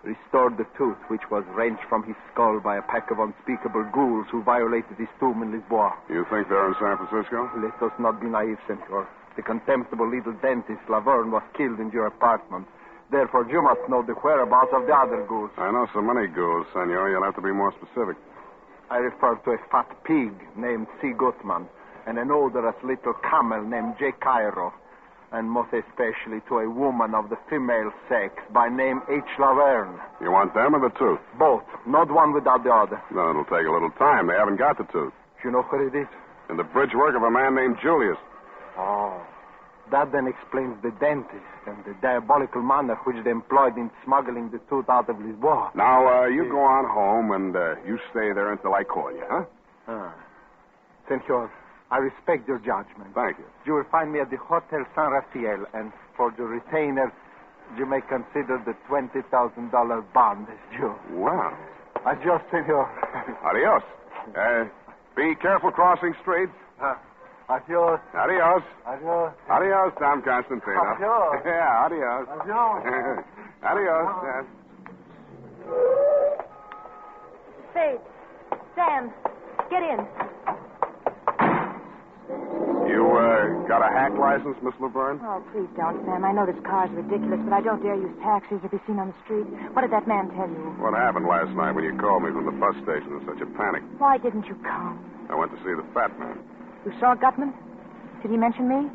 Restored the tooth which was wrenched from his skull by a pack of unspeakable ghouls who violated his tomb in Lisboa. You think they're in San Francisco? Let us not be naive, Senor. The contemptible little dentist, Laverne, was killed in your apartment. Therefore, you must know the whereabouts of the other ghouls. I know so many ghouls, Senor. You'll have to be more specific. I refer to a fat pig named C. Gutman and an odorous little camel named J. Cairo, and most especially to a woman of the female sex by name H. Laverne. You want them or the tooth? Both. Not one without the other. No, it'll take a little time. They haven't got the tooth. You know where it is? In the bridge work of a man named Julius. Oh. That then explains the dentist and the diabolical manner which they employed in smuggling the tooth out of Lisboa. Now, you go on home and you stay there until I call you, huh? Senor, I respect your judgment. Thank you. You will find me at the Hotel San Rafael, and for the retainer, you may consider the $20,000 bond as due. Wow. Adios, senor. Adios. Be careful crossing streets. Adios. Adios. Adios. Adios, Don Constantino. Adios. Yeah, adios. Adios. Adios. Yes. Spade. Sam, get in. You, got a hack license, Miss Laverne? Oh, please don't, Sam. I know this car's ridiculous, but I don't dare use taxis or be seen on the street. What did that man tell you? What happened last night when you called me from the bus station in such a panic? Why didn't you come? I went to see the fat man. You saw Gutman? Did he mention me?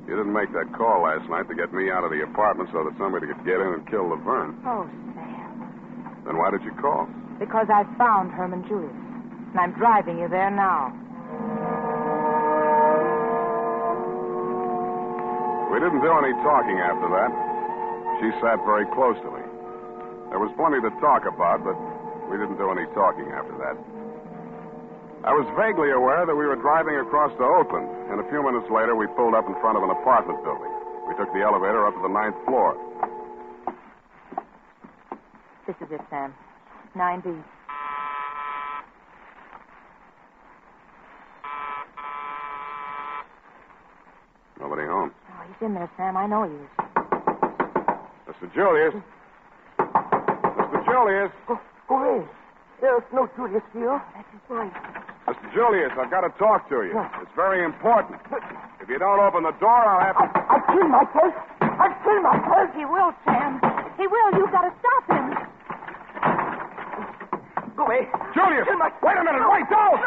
You didn't make that call last night to get me out of the apartment so that somebody could get in and kill Laverne. Oh, Sam. Then why did you call? Because I found Herman Julius. And I'm driving you there now. We didn't do any talking after that. She sat very close to me. There was plenty to talk about, but we didn't do any talking after that. I was vaguely aware that we were driving across to Oakland, and a few minutes later we pulled up in front of an apartment building. We took the elevator up to the 9th floor. This is it, Sam. 9B. Nobody home. Oh, he's in there, Sam. I know he is. Mr. Julius. Mr. Julius. Go away. There's no Julius here. That's his voice. Mr. Julius, I've got to talk to you. It's very important. If you don't open the door, I'll have to... I'll kill myself. I'll kill myself. He will, Sam. He will. You've got to stop him. Go away. Julius! Wait a minute! Wait, don't!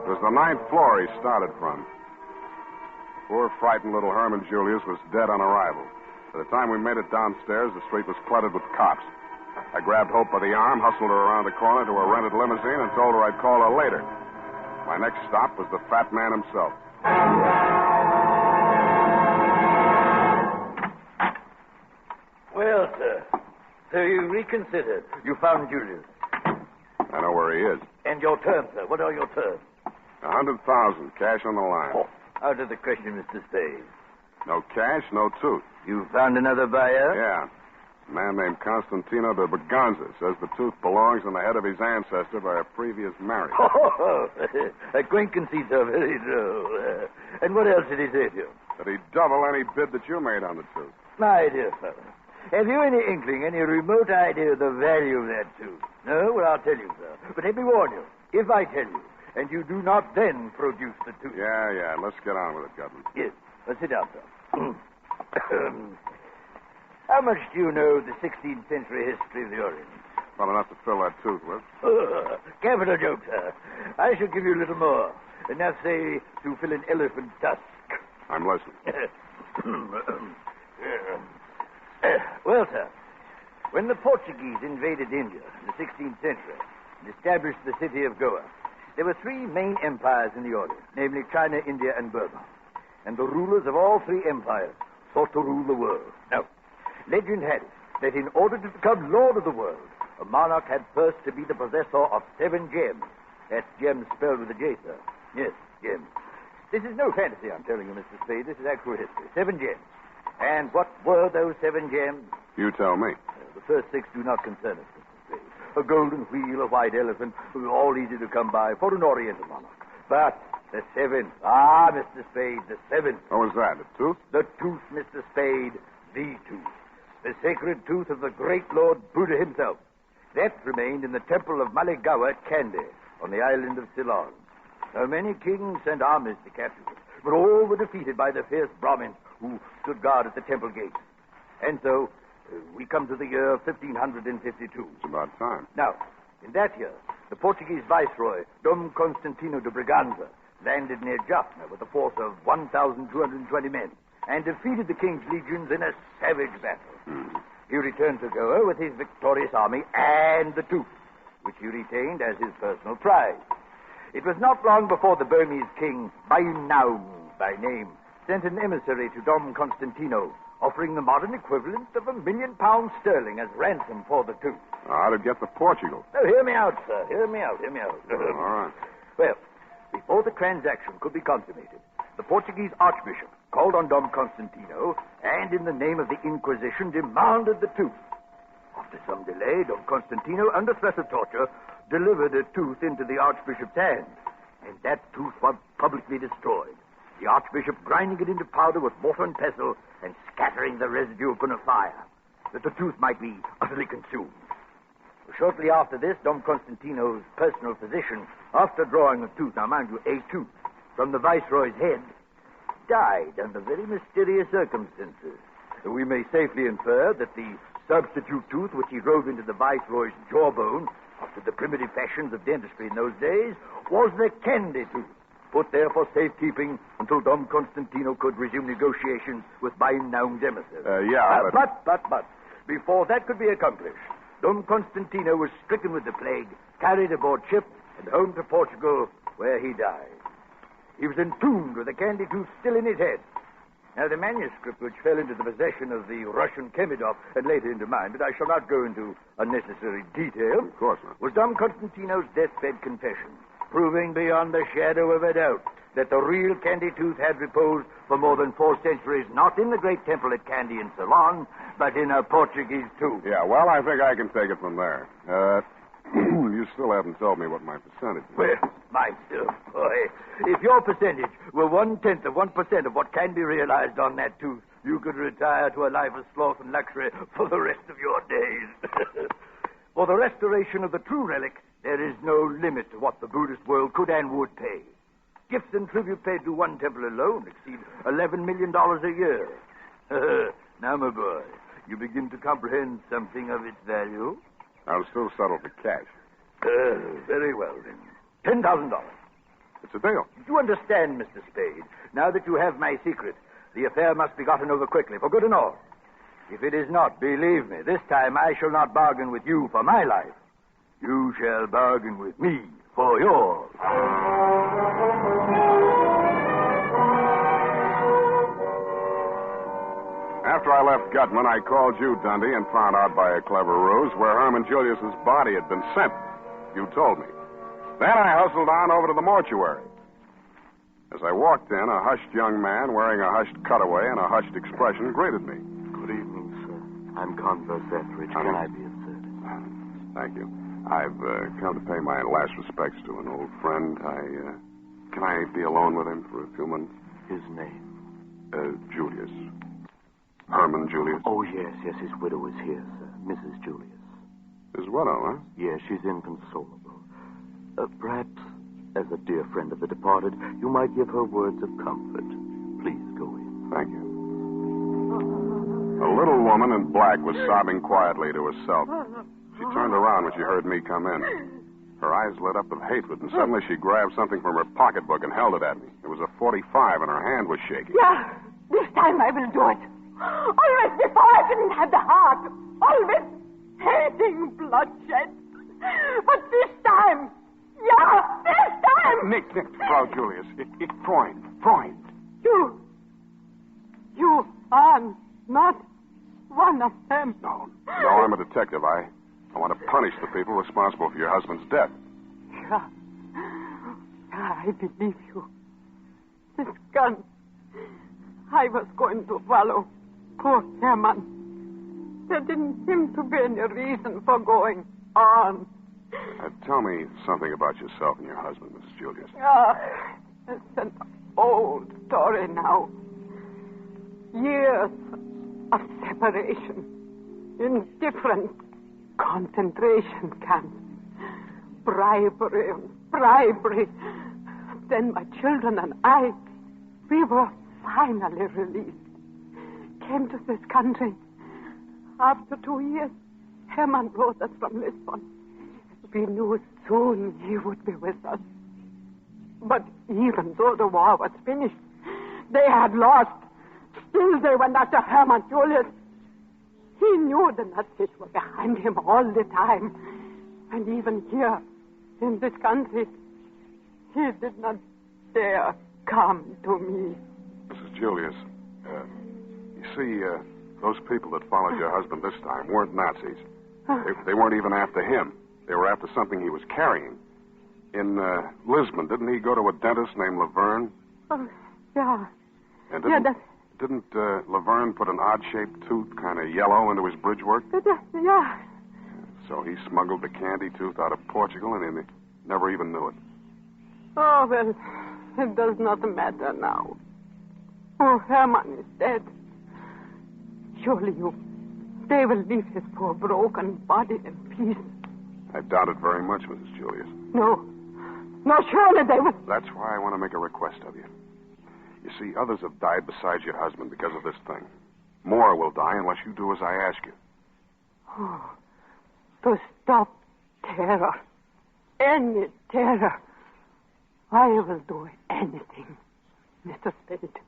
It was the 9th floor he started from. Poor, frightened little Herman Julius was dead on arrival. By the time we made it downstairs, the street was cluttered with cops. I grabbed Hope by the arm, hustled her around the corner to a rented limousine, and told her I'd call her later. My next stop was the fat man himself. Well, sir, so you reconsidered. You found Julius. I know where he is. And your terms, sir. What are your terms? 100,000, cash on the line. Oh, out of the question, Mr. Spade. No cash, no tooth. You found another buyer? Yeah. A man named Constantino de Berganza says the tooth belongs in the head of his ancestor by a previous marriage. Oh, acquaintances are very droll. And what else did he say to you? That he'd double any bid that you made on the tooth. My dear fellow, have you any inkling, any remote idea of the value of that tooth? No? Well, I'll tell you, sir. But let me warn you. If I tell you, and you do not then produce the tooth... Yeah. Let's get on with it, Gutman. Yes. Well, sit down, sir. How much do you know of the 16th century history of the Orient? Well, enough to fill that tooth with. Capital joke, sir. I shall give you a little more. Enough, say, to fill an elephant tusk. I'm listening. Well, sir, when the Portuguese invaded India in the 16th century and established the city of Goa, there were three main empires in the Orient, namely China, India, and Burma. And the rulers of all three empires sought to rule the world. Now, legend had it that in order to become lord of the world, a monarch had first to be the possessor of 7 gems. That's gems spelled with a J, sir. Yes, gems. This is no fantasy, I'm telling you, Mr. Spade. This is actual history. 7 gems. And what were those 7 gems? You tell me. The first 6 do not concern us, Mr. Spade. A golden wheel, a white elephant, all easy to come by for an Oriental monarch. But the 7th, Mr. Spade, the 7th. What was that, a tooth? The tooth, Mr. Spade, the tooth. The sacred tooth of the great Lord Buddha himself. That remained in the temple of Maligawa at Kandy, on the island of Ceylon. Now, many kings sent armies to capture it, but all were defeated by the fierce Brahmins who stood guard at the temple gates. And so, we come to the year 1552. It's about time. Now, in that year, the Portuguese viceroy, Dom Constantino de Braganza, landed near Jaffna with a force of 1,220 men and defeated the king's legions in a savage battle. He returned to Goa with his victorious army and the tooth, which he retained as his personal prize. It was not long before the Burmese king, Bainaum by name, sent an emissary to Dom Constantino, offering the modern equivalent of £1 million sterling as ransom for the tooth. How'd it get to Portugal? Now, hear me out, sir. Hear me out. All right. Well, before the transaction could be consummated, the Portuguese archbishop, called on Dom Constantino, and in the name of the Inquisition demanded the tooth. After some delay, Dom Constantino, under threat of torture, delivered a tooth into the Archbishop's hand, and that tooth was publicly destroyed. The Archbishop grinding it into powder with mortar and pestle and scattering the residue upon a fire, that the tooth might be utterly consumed. Shortly after this, Dom Constantino's personal physician, after drawing a tooth, now mind you, a tooth, from the Viceroy's head, died under very mysterious circumstances. We may safely infer that the substitute tooth which he drove into the Viceroy's jawbone, after the primitive fashions of dentistry in those days, was the Kandy tooth, put there for safekeeping until Dom Constantino could resume negotiations with Bainnaung emissaries. But before that could be accomplished, Dom Constantino was stricken with the plague, carried aboard ship, and home to Portugal, where he died. He was entombed with the Kandy tooth still in his head. Now, the manuscript which fell into the possession of the Russian Kemidov and later into mine, but I shall not go into unnecessary detail, Of course not. was Dom Constantino's deathbed confession, proving beyond a shadow of a doubt that the real Kandy tooth had reposed for more than 4 centuries, not in the great temple at Kandy in Ceylon, but in a Portuguese tomb. Yeah, well, I think I can take it from there. You still haven't told me what my percentage is. Well, myself, boy, if your percentage were 1/10 of 1% of what can be realized on that tooth, you could retire to a life of sloth and luxury for the rest of your days. For the restoration of the true relic, there is no limit to what the Buddhist world could and would pay. Gifts and tribute paid to one temple alone exceed $11 million a year. Now, my boy, you begin to comprehend something of its value? I'll still settle for cash. Very well, then. $10,000. It's a deal. You understand, Mr. Spade. Now that you have my secret, the affair must be gotten over quickly, for good and all. If it is not, believe me, this time I shall not bargain with you for my life. You shall bargain with me for yours. After I left Gutman, I called you, Dundee, and found out by a clever ruse where Herman Julius's body had been sent. You told me. Then I hustled on over to the mortuary. As I walked in, a hushed young man wearing a hushed cutaway and a hushed expression greeted me. Good evening, sir. I'm Converse Etheridge. Can I be of service? Thank you. I've come to pay my last respects to an old friend. Can I be alone with him for a few minutes? His name? Julius. Herman Julius? Oh, yes. His widow is here, sir. Mrs. Julius. His widow, huh? Yes, she's inconsolable. Perhaps, as a dear friend of the departed, you might give her words of comfort. Please go in. Thank you. A little woman in black was sobbing quietly to herself. She turned around when she heard me come in. Her eyes lit up with hatred, and suddenly she grabbed something from her pocketbook and held it at me. It was a .45, and her hand was shaking. Yeah, this time I will do it. Always before I didn't have the heart. Always hating bloodshed. But this time, yeah, this time. Nick, Frau Julius, it's Freund. You are not one of them. No, I'm a detective. I want to punish the people responsible for your husband's death. Yeah, I believe you. This gun, I was going to follow poor Herman. There didn't seem to be any reason for going on. Tell me something about yourself and your husband, Mrs. Julius. It's an old story now. Years of separation in different concentration camps. Bribery. Then my children and I, we were finally released. Came to this country. After 2 years, Herman wrote us from Lisbon. We knew soon he would be with us. But even though the war was finished, they had lost. Still they went after Herman Julius. He knew the Nazis were behind him all the time. And even here, in this country, he did not dare come to me. Mrs. Julius, you see, those people that followed your husband this time weren't Nazis. They weren't even after him. They were after something he was carrying. In Lisbon, didn't he go to a dentist named Laverne? Oh, yeah. And Yeah, didn't Laverne put an odd-shaped tooth, kind of yellow, into his bridge work? Yeah. So he smuggled the Kandy tooth out of Portugal, and he never even knew it. Oh, well, it does not matter now. Oh, Herman is dead. Surely they will leave his poor broken body in peace. I doubt it very much, Mrs. Julius. No, surely they will. That's why I want to make a request of you. You see, others have died besides your husband because of this thing. More will die unless you do as I ask you. Oh, to stop terror, any terror, I will do anything, Mr. Spade.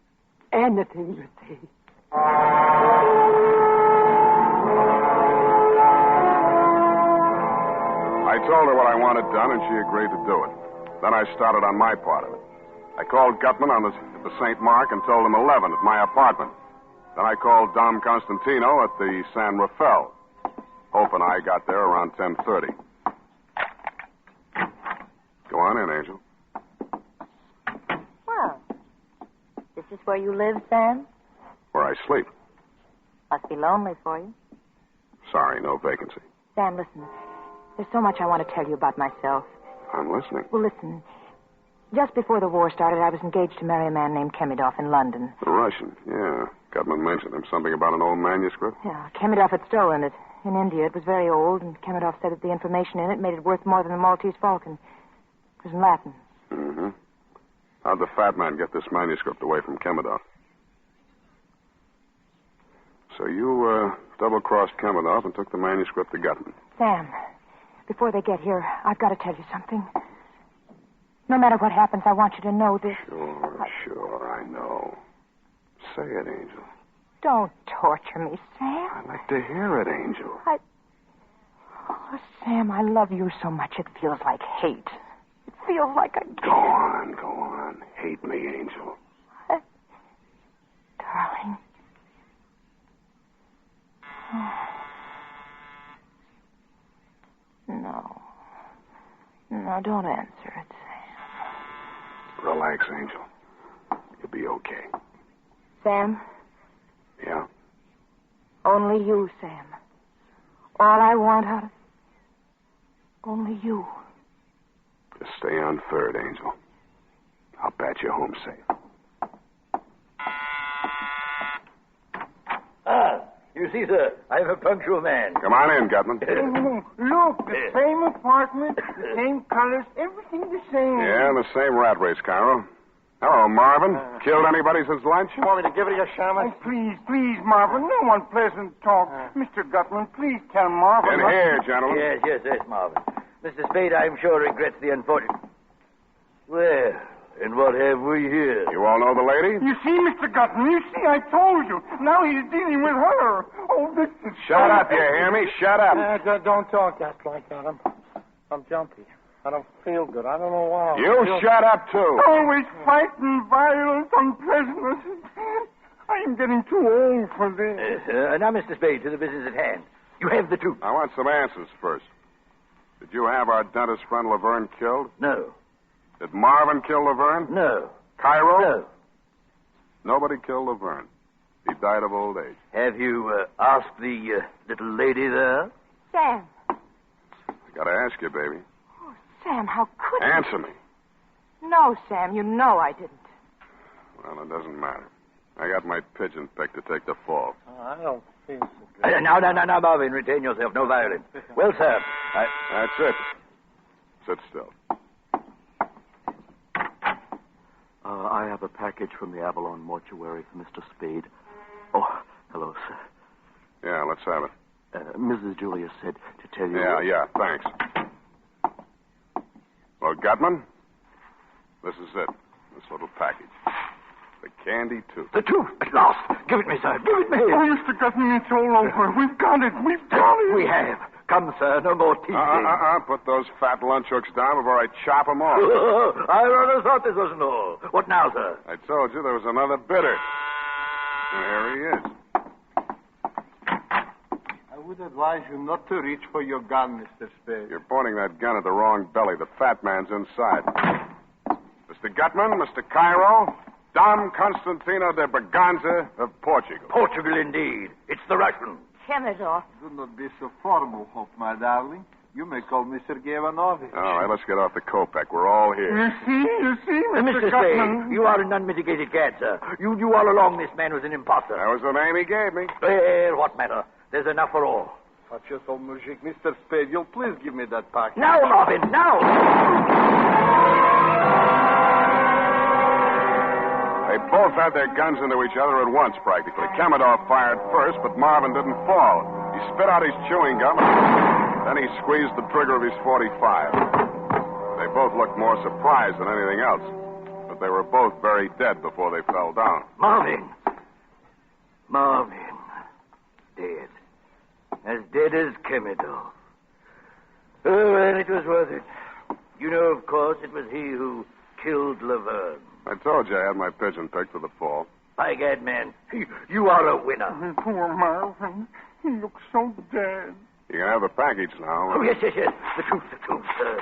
Anything you say. I told her what I wanted done, and she agreed to do it. Then I started on my part of it. I called Gutman at the St. Mark and told him 11 at my apartment. Then I called Dom Constantino at the San Rafael. Hope and I got there around 10:30. Go on in, Angel. Well, this is where you live, Sam? Where I sleep. Must be lonely for you. Sorry, no vacancy. Sam, listen. There's so much I want to tell you about myself. I'm listening. Well, listen. Just before the war started, I was engaged to marry a man named Kemidov in London. The Russian, yeah. Gutman mentioned him. Something about an old manuscript? Yeah, Kemidov had stolen it. In India, it was very old, and Kemidov said that the information in it made it worth more than the Maltese Falcon. It was in Latin. Mm-hmm. How'd the fat man get this manuscript away from Kemidov? So you double-crossed Kemidov and took the manuscript to Gutman. Sam, before they get here, I've got to tell you something. No matter what happens, I want you to know this. Sure, I know. Say it, Angel. Don't torture me, Sam. I'd like to hear it, Angel. Oh, Sam, I love you so much it feels like hate. It feels like I... Go on. Hate me, Angel. Darling. No, don't answer it, Sam. Relax, Angel. You'll be okay. Sam? Yeah? Only you, Sam. All I want out of... Only you. Just stay on third, Angel. I'll bat you home safe. You see, sir, I'm a punctual man. Come on in, Gutman. Look, the same apartment, the same colors, everything the same. Yeah, the same rat race, Cairo. Hello, Marvin. Killed anybody since lunch? You want me to give it a shaman? Oh, please, Marvin. No unpleasant talk. Mr. Gutman, please tell Marvin. In here, gentlemen. Yes, Marvin. Mr. Spade, I'm sure, regrets the unfortunate... Well, and what have we here? You all know the lady? You see, Mr. Gutman, I told you. Now he's dealing with her. Oh, this is... Shut up, you hear me? Shut up. Don't talk that like that. I'm jumpy. I don't feel good. I don't know why. You shut up, too. Always fighting, violence, unpleasantness. I'm getting too old for this. Now, Mr. Spade, to the business at hand. You have the truth. I want some answers first. Did you have our dentist friend Laverne killed? No. Did Marvin kill Laverne? No. Cairo? No. Nobody killed Laverne. He died of old age. Have you asked the little lady there? Sam. I gotta ask you, baby. Oh, Sam, how could you? Answer me. No, Sam, you know I didn't. Well, it doesn't matter. I got my pigeon picked to take the fall. Oh, I don't feel so good. Now, Marvin, retain yourself. No violence. Well, sir. That's it. Sit still. I have a package from the Avalon mortuary for Mr. Spade. Oh, hello, sir. Yeah, let's have it. Mrs. Julius said to tell you... Yeah, thanks. Well, Gutman, this is it. This little package. The Kandy tooth. The tooth, at last. Give it me, sir. Give it me. Oh, Mr. Gutman, it's all over. We've got it. We have. Come, sir, no more teasing. Put those fat lunch hooks down before I chop them off. I rather thought this wasn't all. What now, sir? I told you there was another bidder. And here he is. I would advise you not to reach for your gun, Mr. Spade. You're pointing that gun at the wrong belly. The fat man's inside. Mr. Gutman, Mr. Cairo, Dom Constantino de Braganza of Portugal. Portugal, indeed. It's the Russian. Chemidor. Do not be so formal, Hope, my darling. You may call me Sergei Ivanovich. All right, let's get off the Kopeck. We're all here. You see, Mr. Gutman. Spade, you are an unmitigated cad, sir. You knew all along this man was an imposter. That was the name he gave me. Well, what matter? There's enough for all. Fachoso mujik. Mr. Spade, you'll please give me that package. Now, Marvin, now! They both had their guns into each other at once, practically. Kamadov fired first, but Marvin didn't fall. He spit out his chewing gum, then he squeezed the trigger of his .45. They both looked more surprised than anything else, but they were both very dead before they fell down. Marvin. Dead. As dead as Chemidor. Oh, well, it was worth it. You know, of course, it was he who killed Laverne. I told you I had my pigeon picked for the fall. By gad, man, you are a winner. Poor Marvin. He looks so dead. You can have the package now. Oh, yes. The truth, sir.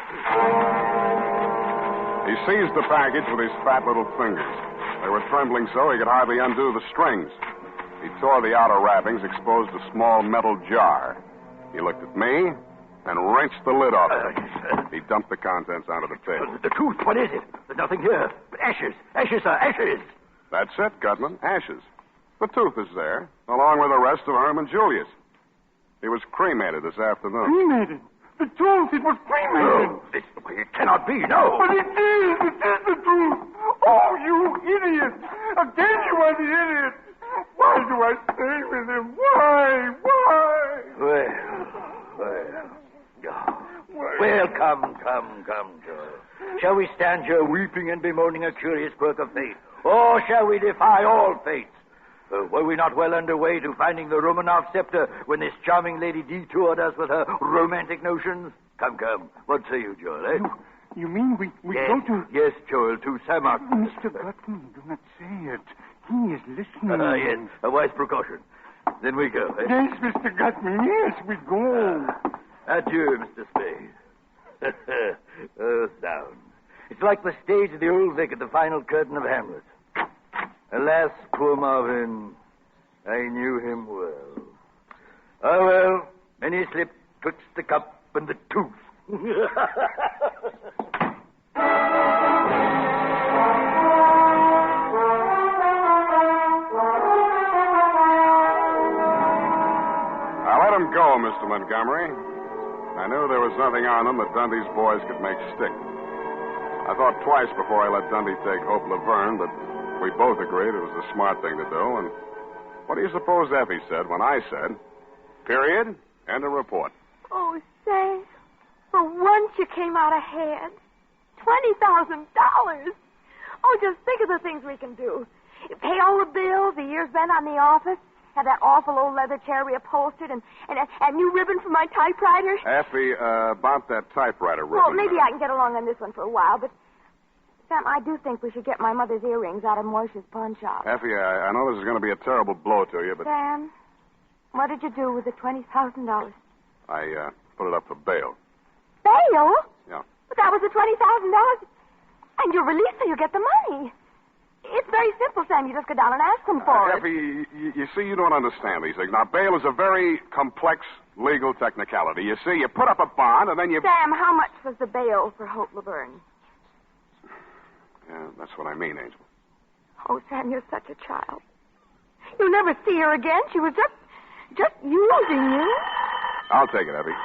He seized the package with his fat little fingers. They were trembling so he could hardly undo the strings. He tore the outer wrappings, exposed a small metal jar. He looked at me and wrenched the lid off it. He dumped the contents onto the table. The truth, what is it? There's nothing here but ashes. Ashes, sir, ashes. That's it, Gutman, ashes. The tooth is there, along with the rest of Herman Julius. He was cremated this afternoon. Cremated? The truth, it was cremated. No, it cannot be, no. But it is the truth. Oh, you idiot. Again you are the idiot. Why do I stay with him? Why? Well, come, Joe. Shall we stand here weeping and bemoaning a curious quirk of fate? Or shall we defy all fates? Were we not well underway to finding the Romanov scepter when this charming lady detoured us with her romantic notions? Come. What say you, Joel, eh? You mean we go to... Yes, Joel, to Samark. Mr. Gutman, do not say it. He is listening. Yes, a wise precaution. Then we go, eh? Yes, Mr. Gutman, yes, we go. Adieu, Mr. Spade. Oh, sound. It's like the stage of the old Vic at the final curtain of Hamlet. Alas, poor Marvin, I knew him well. Oh, well, many slipped twixt the cup and the tooth. I let him go, Mr. Montgomery. I knew there was nothing on them that Dundee's boys could make stick. I thought twice before I let Dundee take Hope Laverne, but we both agreed it was the smart thing to do. And what do you suppose Effie said when I said, period, end of report? Oh, say, for once you came out ahead. $20,000. Oh, just think of the things we can do. Pay all the bills, the year's rent on the office, have that awful old leather chair reupholstered, and new ribbon for my typewriter. Effie, about that typewriter ribbon. Well, maybe I can get along on this one for a while, but, Sam, I do think we should get my mother's earrings out of Moisha's pawn shop. Effie, I know this is going to be a terrible blow to you, but... Sam, what did you do with the $20,000? I put it up for bail. Bail? Yeah. But that was the $20,000. And you're released so you get the money. It's very simple, Sam. You just go down and ask them for it. Effie, you see, you don't understand these things. Now, bail is a very complex legal technicality. You see, you put up a bond, and then you... Sam, how much was the bail for Hope Laverne? Yeah, that's what I mean, Angel. Oh, Sam, you're such a child. You'll never see her again. She was just using you. I'll take it, Effie.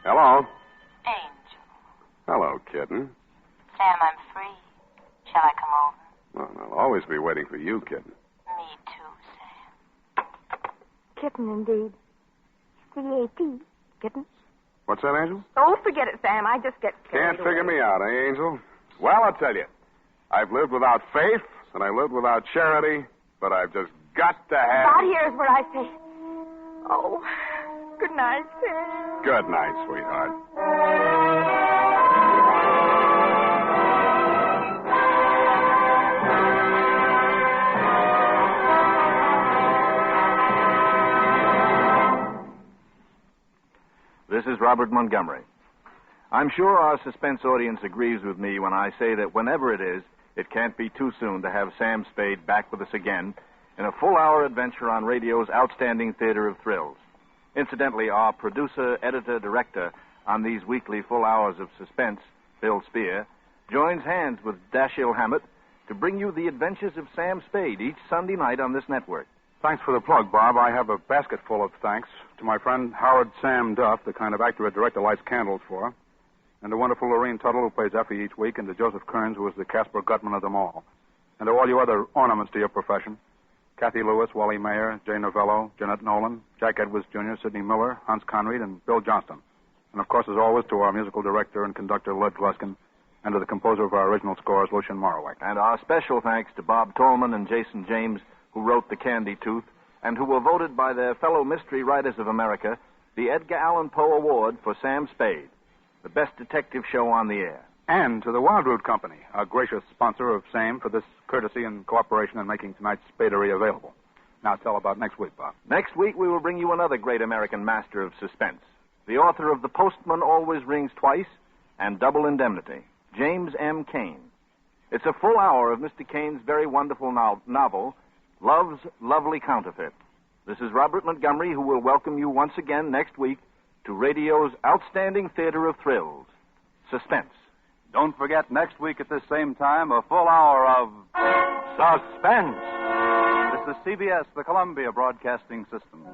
Hello? Angel. Hello, kitten. Sam, I'm free. Shall I come over? Well, I'll always be waiting for you, kitten. Me too, Sam. Kitten, indeed. C-A-T. Kitten. What's that, Angel? Oh, forget it, Sam. I just get carried Can't figure away. me out, eh, Angel? Well, I'll tell you. I've lived without faith, and I've lived without charity, but I've just got to have... About here's where I say, oh, good night, Sam. Good night, sweetheart. This is Robert Montgomery. I'm sure our suspense audience agrees with me when I say that whenever it is, It can't be too soon to have Sam Spade back with us again in a full-hour adventure on radio's outstanding theater of thrills. Incidentally, our producer, editor, director on these weekly full hours of suspense, Bill Spear, joins hands with Dashiell Hammett to bring you the adventures of Sam Spade each Sunday night on this network. Thanks for the plug, Bob. I have a basket full of thanks to my friend Howard Sam Duff, the kind of actor a director lights candles for, and to wonderful Lorene Tuttle, who plays Effie each week, and to Joseph Kearns, who is the Casper Gutman of them all, and to all you other ornaments to your profession, Kathy Lewis, Wally Mayer, Jay Novello, Jeanette Nolan, Jack Edwards Jr., Sidney Miller, Hans Conried, and Bill Johnston. And, of course, as always, to our musical director and conductor, Lud Gluskin, and to the composer of our original scores, Lucien Moraweck. And our special thanks to Bob Tolman and Jason James, who wrote The Candy Tooth, and who were voted by their fellow Mystery Writers of America the Edgar Allan Poe Award for Sam Spade, the best detective show on the air. And to the Wild Root Company, our gracious sponsor of SAME, for this courtesy and cooperation in making tonight's Spadery available. Now tell about next week, Bob. Next week, we will bring you another great American master of suspense, the author of The Postman Always Rings Twice and Double Indemnity, James M. Cain. It's a full hour of Mr. Cain's very wonderful novel, Love's Lovely Counterfeit. This is Robert Montgomery, who will welcome you once again next week to radio's outstanding theater of thrills, Suspense. Don't forget, next week at this same time, a full hour of Suspense. This is CBS, the Columbia Broadcasting System.